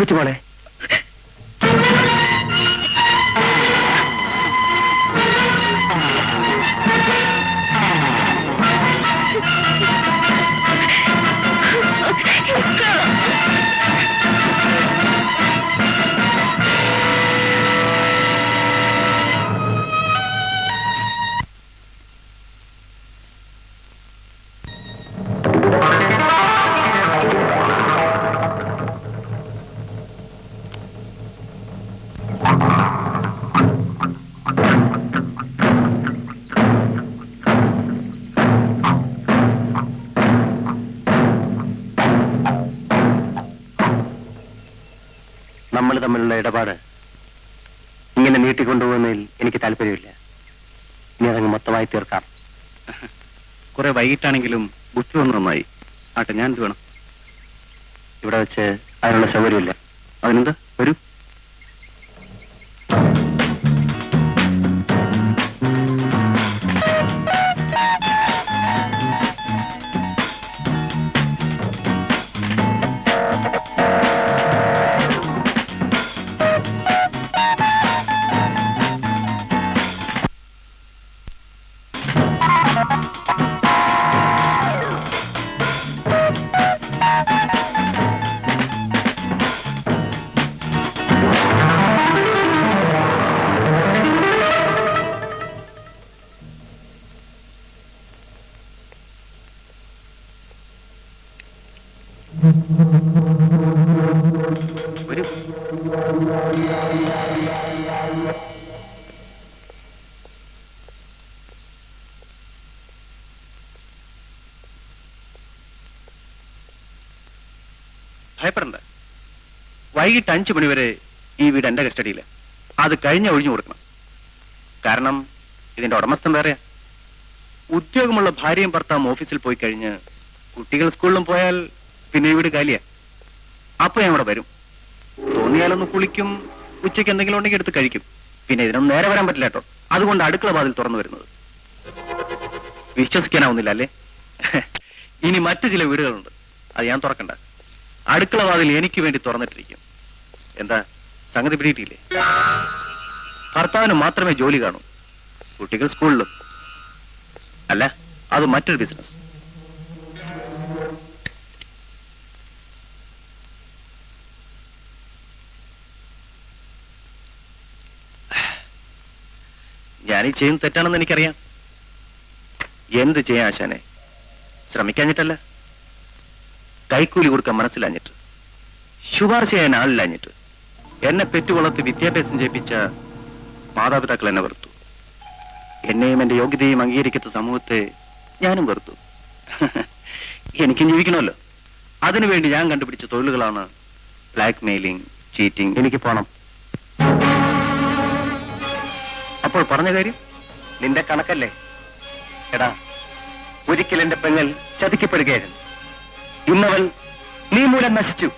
കൊച്ചു മോളെ. നമ്മൾ തമ്മിലുള്ള ഇടപാട് ഇങ്ങനെ നീട്ടിക്കൊണ്ടുപോകുന്നതിൽ എനിക്ക് താല്പര്യമില്ല. ഇനി അതങ്ങ് മൊത്തമായി തീർക്കാം. കുറെ വൈകിട്ടാണെങ്കിലും ബുദ്ധി വന്നു നന്നായി. ആട്ടെ, ഞാൻ എന്ത് വേണം? ഇവിടെ വെച്ച് അതിനുള്ള സൗകര്യമില്ല. അതിനെന്താ? വരൂ. വരൂ. ഭയപ്പെടണ്ട. വൈകിട്ട് 5 മണിവരെ ഈ വീട് എന്റെ കസ്റ്റഡിയില്. അത് കഴിഞ്ഞ ഒഴിഞ്ഞു കൊടുക്കണം. കാരണം ഇതിന്റെ ഉടമസ്ഥൻ വേറെയാ. ഉദ്യോഗമുള്ള ഭാര്യയും ഭർത്താവും ഓഫീസിൽ പോയി കഴിഞ്ഞ് കുട്ടികൾ സ്കൂളിലും പോയാൽ പിന്നെ ഈ വീട് കാലിയാ. അപ്പൊ ഞാൻ ഇവിടെ വരും. തോന്നിയാലൊന്ന് കുളിക്കും, ഉച്ചയ്ക്ക് എന്തെങ്കിലും ഉണ്ടെങ്കിൽ എടുത്ത് കഴിക്കും. പിന്നെ ഇതിനൊന്നും നേരെ വരാൻ പറ്റില്ല കേട്ടോ. അതുകൊണ്ട് അടുക്കള വാതിൽ തുറന്നു വരുന്നത്. വിശ്വസിക്കാനാവുന്നില്ല അല്ലേ? ഇനി മറ്റു ചില വീടുകളുണ്ട്, അത് ഞാൻ തുറക്കണ്ട. അടുക്കള വാതിൽ എനിക്ക് വേണ്ടി തുറന്നിട്ടിരിക്കും. എന്താ സംഗതി പിടിയിട്ടില്ലേ? ഭർത്താവിന് മാത്രമേ ജോലി കാണൂ, കുട്ടികൾ സ്കൂളിലും. അല്ല, അത് മറ്റൊരു ബിസിനസ്. ഞാനീ ചെയ്യുന്നത് തെറ്റാണെന്ന് എനിക്കറിയാം. എന്ത് ചെയ്യാൻ ആശാനെ? ശ്രമിക്കാഞ്ഞിട്ടല്ല, കൈക്കൂലി കൊടുക്കാൻ മനസ്സിലാഞ്ഞിട്ട്, ശുപാർശ ചെയ്യാൻ ആളില്ലാഞ്ഞിട്ട്. എന്നെ പെറ്റുവളർത്തി വിദ്യാഭ്യാസം ചെയ്യിപ്പിച്ച മാതാപിതാക്കൾ എന്നെ വെറുത്തു. എന്നെയും എന്റെ യോഗ്യതയും അംഗീകരിക്കാത്ത സമൂഹത്തെ ഞാനും വെറുത്തു. എനിക്കും ജീവിക്കണമല്ലോ. അതിനുവേണ്ടി ഞാൻ കണ്ടുപിടിച്ച തൊഴിലുകളാണ് ബ്ലാക്ക് മെയിലിംഗ്, ചീറ്റിംഗ്. എനിക്ക് പോണം. അപ്പോൾ പറഞ്ഞ കാര്യം നിന്റെ കണക്കല്ലേ? എടാ, ഒരിക്കൽ എന്റെ പെങ്ങൾ ചതിക്കപ്പെടുകയായിരുന്നു. ഇന്നവൾ നീ മൂലം നശിച്ചു.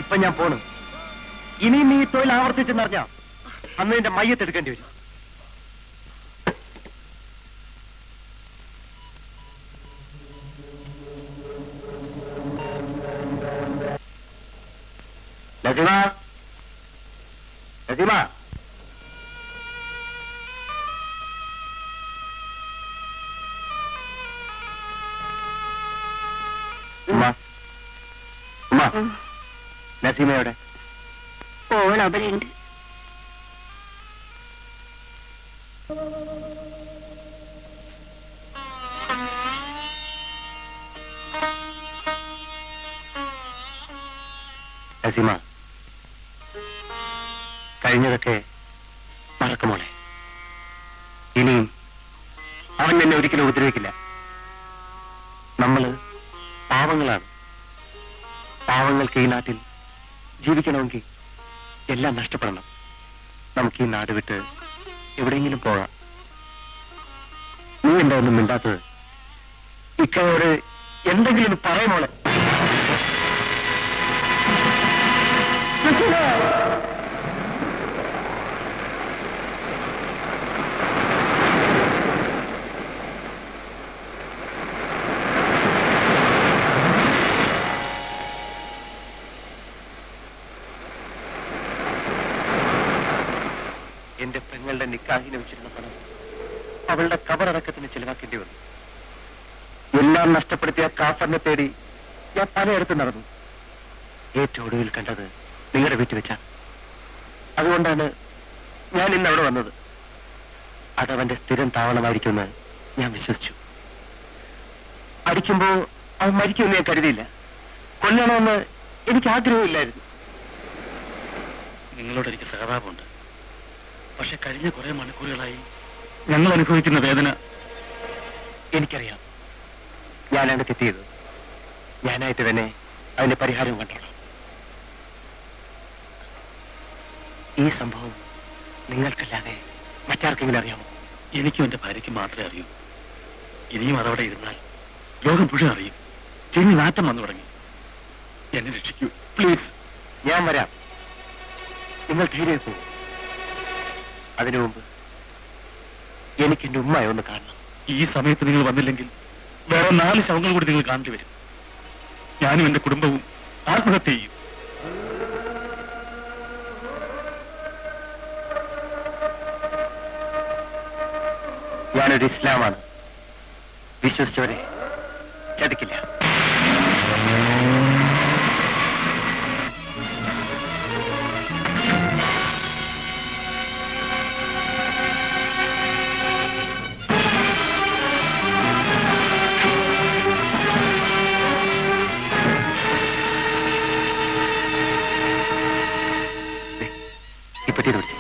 ഇപ്പൊ ഞാൻ പോണു. ഇനിയും നീ തൊഴിൽ ആവർത്തിച്ചെന്നറിഞ്ഞാ അന്ന് നിന്റെ മയ്യത്തെടുക്കേണ്ടി വരും. നസീമ, നസീമ. ഉമ്മ, ഉമ്മ, നസീമയുടെ ഓൾ അവിടെയുണ്ട്. നസീമ, കഴിഞ്ഞതൊക്കെ മറക്കുമോളെ. ഇനിയും അവൻ എന്നെ ഒരിക്കലും ഉപദ്രവിക്കില്ല. നമ്മള് പാവങ്ങളാണ്. പാവങ്ങൾക്ക് ഈ നാട്ടിൽ ജീവിക്കണമെങ്കിൽ എല്ലാം നഷ്ടപ്പെടണം. നമുക്ക് ഈ നാട് വിട്ട് എവിടെയെങ്കിലും പോകാം. നീ എന്താ ഒന്നും മിണ്ടാത്തത്? ഇക്കയോട് എന്തെങ്കിലും പറയുമോളെ. എന്റെ പെങ്ങളുടെ നിക്കാഹിന് വെച്ചിരുന്ന പണം അവളുടെ കബറടക്കത്തിന് ചെലവാക്കേണ്ടി വന്നു. എല്ലാം നഷ്ടപ്പെടുത്തിയ കാഫറിനെ തേടി ഞാൻ പലയിടത്തും നടന്നു. ഏറ്റവും ഒടുവിൽ കണ്ടത് നിങ്ങളുടെ വീട്ടിൽ വെച്ചാണ്. അതുകൊണ്ടാണ് ഞാൻ ഇന്ന് അവിടെ വന്നത്. അതവന്റെ സ്ഥിരം താവളമായിരിക്കുമെന്ന് ഞാൻ വിശ്വസിച്ചു. അടിക്കുമ്പോ അവൻ മരിക്കുമെന്ന് ഞാൻ കരുതിയില്ല. കൊല്ലണമെന്ന് എനിക്ക് ആഗ്രഹമില്ലായിരുന്നു. നിങ്ങളോട് എനിക്ക് സഹതാപമുണ്ട്. പക്ഷെ കഴിഞ്ഞ കുറെ മണിക്കൂറുകളായി ഞങ്ങൾ അനുഭവിക്കുന്ന വേദന എനിക്കറിയാം. ഞാനാണ് തെറ്റിയത്. ഞാനായിട്ട് തന്നെ അതിന്റെ പരിഹാരം കണ്ടോളാം. ഈ സംഭവം നിങ്ങൾക്കല്ലാതെ മറ്റാർക്കെങ്കിലും അറിയാമോ? എനിക്കും എന്റെ ഭാര്യയ്ക്ക് മാത്രമേ അറിയൂ. ഇനിയും അതവിടെ ഇരുന്നാൽ ലോകം മുഴുവൻ അറിയും. തിരിഞ്ഞ് നാറ്റം വന്നു തുടങ്ങി. എന്നെ രക്ഷിക്കൂ പ്ലീസ്. ഞാൻ വരാം. നിങ്ങൾ ധൈര്യം പോകും. അതിനു മുമ്പ് എനിക്ക് എന്റെ ഉമ്മയെ ഒന്ന് കാണണം. ഈ സമയത്ത് നിങ്ങൾ വന്നില്ലെങ്കിൽ വേറെ 4 ശവങ്ങൾ കൂടി നിങ്ങൾ കാണേണ്ടി വരും. ഞാനും എന്റെ കുടുംബവും ആത്മഹത്യ ചെയ്യും. ഞാനൊരു ഇസ്ലാമാണ്. വിശ്വസിച്ചവരെ ചതിക്കില്ല. ഇപ്പറ്റി വിളിച്ചു.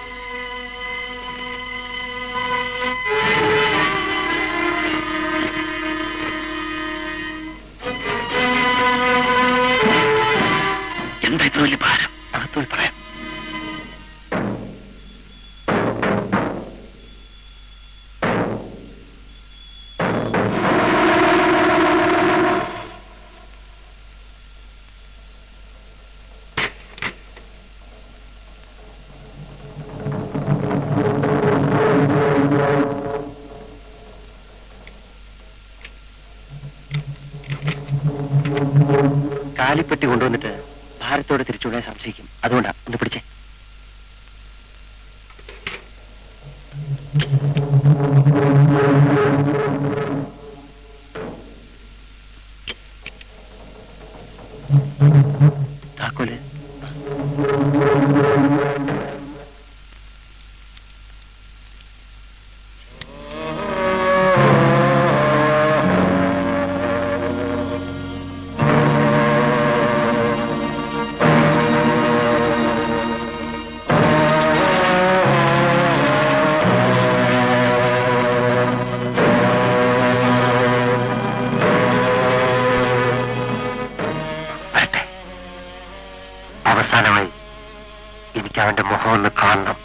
എന്താ ഇത്ര വലിയ ഭാരം? അകത്തോട് പറയാം. കാലിപ്പെട്ടി കൊണ്ടുവന്നിട്ട് ഭാരത്തോടെ തിരിച്ചുവിടാൻ സംശയിക്കും. അതുകൊണ്ടാ ഒന്ന് പിടിച്ചേ. താക്കോല്. അവസാനമായി എനിക്ക് അവന്റെ മുഖം ഒന്ന് കാണണം.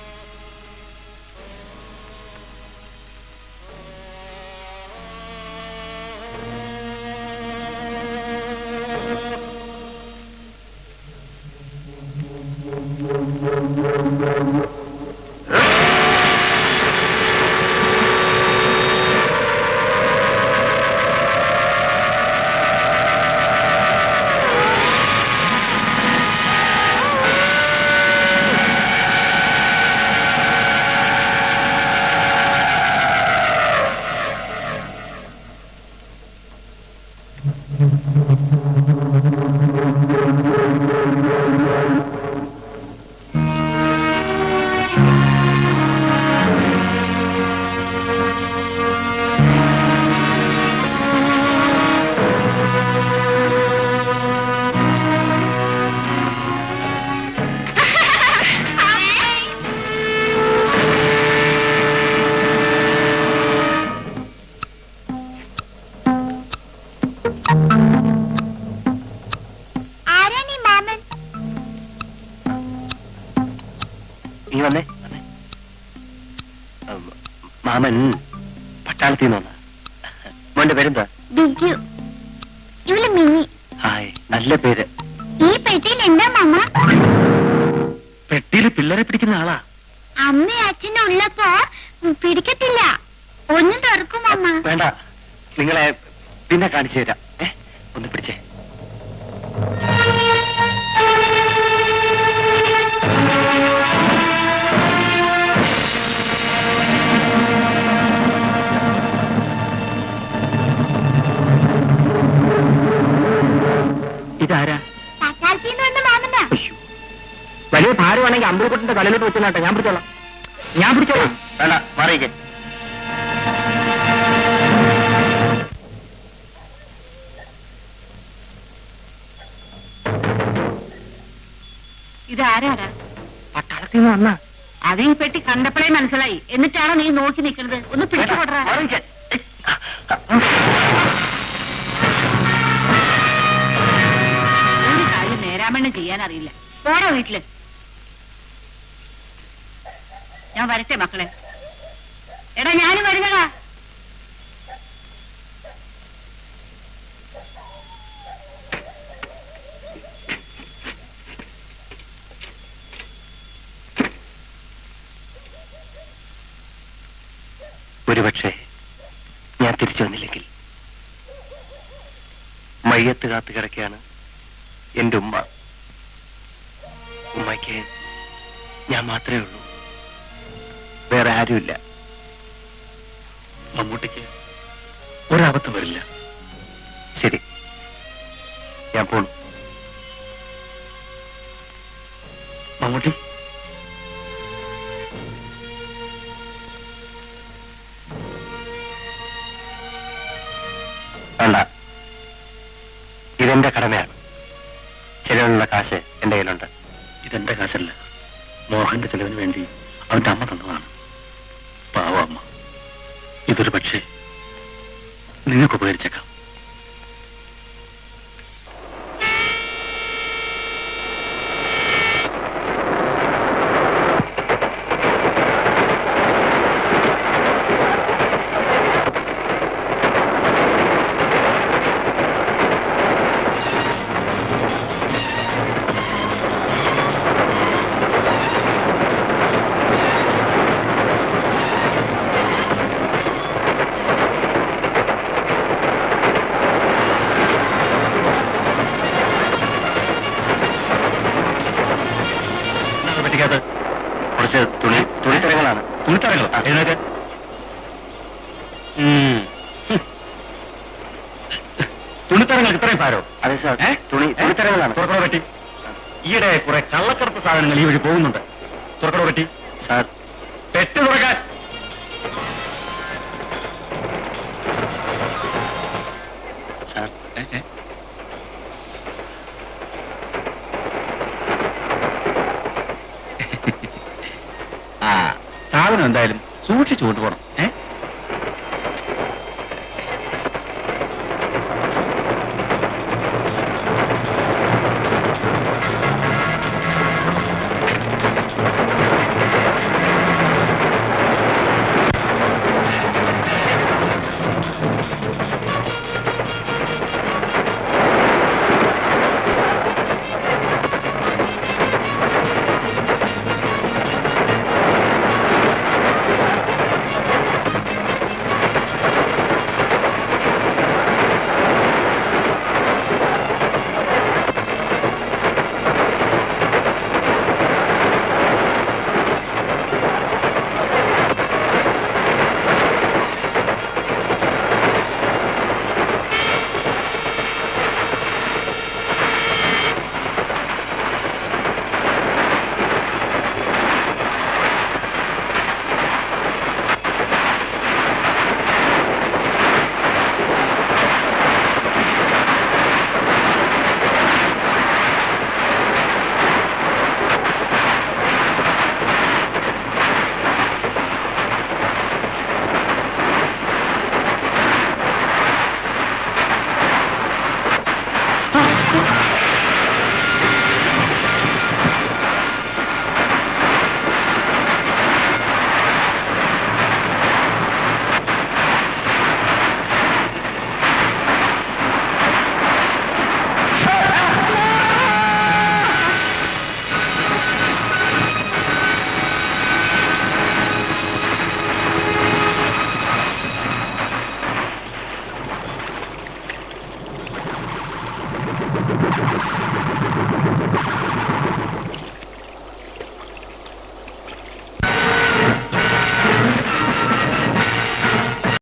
നീ വന്നേ വന്നേ. മാമൻ പട്ടാളത്തിൽ നിന്ന് വന്ന. മോന്റെ പേരെന്താ? ബിജു. ഇവള് മിനി. ഹായ്, നല്ല പേര്. ഈ പെട്ടിയിൽ എന്താ മാമ? പെട്ടിയിൽ പിള്ളേരെ പിടിക്കുന്ന ആളാ. അമ്മ അച്ഛനും ഉള്ളപ്പോ പിടിക്കത്തില്ല. ഒന്നും തുറക്കും മാമ. വേണ്ട, നിങ്ങളെ പിന്നെ കാണിച്ചു തരാം. ഒന്ന് പിടിച്ചേ. ഇതാരാ? പട്ടാളത്തിൽ നിന്ന് മാമനാ. വലിയ ഭാരമാണെങ്കിൽ അമ്പലക്കുട്ടിന്റെ തലയിലോട്ട് വെച്ചോട്ടെ, ഞാൻ പിടിച്ചോളാം. വേണ്ട, മാറിയിക്കേ. ഇതാരാടാ? പട്ടാളത്തിൽ നിന്ന് വന്ന. അത് ഈ പെട്ടി കണ്ടപ്പോഴേ മനസ്സിലായി. എന്നിട്ടാണോ നീ നോക്കി നിൽക്കുന്നത്? ഒന്ന് പിടിച്ചുകൊടുറാ. ഒരു കാര്യം നേരാമണ്ണം ചെയ്യാൻ അറിയില്ല. പോടാ വീട്ടില്. ഞാൻ വരട്ടെ മക്കളെ. എടാ ഞാനും വരുന്നടാ. ഒരുപക്ഷെ ഞാൻ തിരിച്ചു വന്നില്ലെങ്കിൽ മയ്യത്ത് കാത്തു കിടക്കുകയാണ് എന്റെ ഉമ്മ. ഉമ്മയ്ക്ക് ഞാൻ മാത്രമേ ഉള്ളൂ, വേറെ ആരുമില്ല. മമ്മൂട്ടിക്ക് ഒരബദ്ധം വരില്ല. ശരി, ഞാൻ പോണു. മമ്മൂട്ടി, വേണ്ട, ഇതെന്റെ കടമയാണ്. ചെലവിനുള്ള കാശ് എന്റെ കയ്യിലുണ്ട്. ഇതെന്റെ കാശല്ല, മോഹന്റെ ചെലവിന് വേണ്ടി അവന്റെ അമ്മ തന്നതാണ്. പാവ അമ്മ. ഇതൊരു പക്ഷേ നിങ്ങൾക്ക് ഉപകരിച്ചേക്കാം. കുറച്ച് തുണിത്തരങ്ങളാണ്. തുണിത്തരങ്ങൾ എഴുന്നേറ്റ്. തുണിത്തരങ്ങൾക്ക് ഇത്രയും ഭാരോ? അതെ സാർ, തുണിത്തരങ്ങളാണ്. തുറക്കട പറ്റി. ഈയിടെ കുറെ കള്ളക്കറുത്ത സാധനങ്ങൾ ഈ വഴി പോകുന്നുണ്ട്. തുറക്കട പറ്റി. സാർ, പെറ്റ് തുറക്കാൻ. സാർ, സാധനം എന്തായാലും സൂക്ഷിച്ചു കൊണ്ടുപോകണം.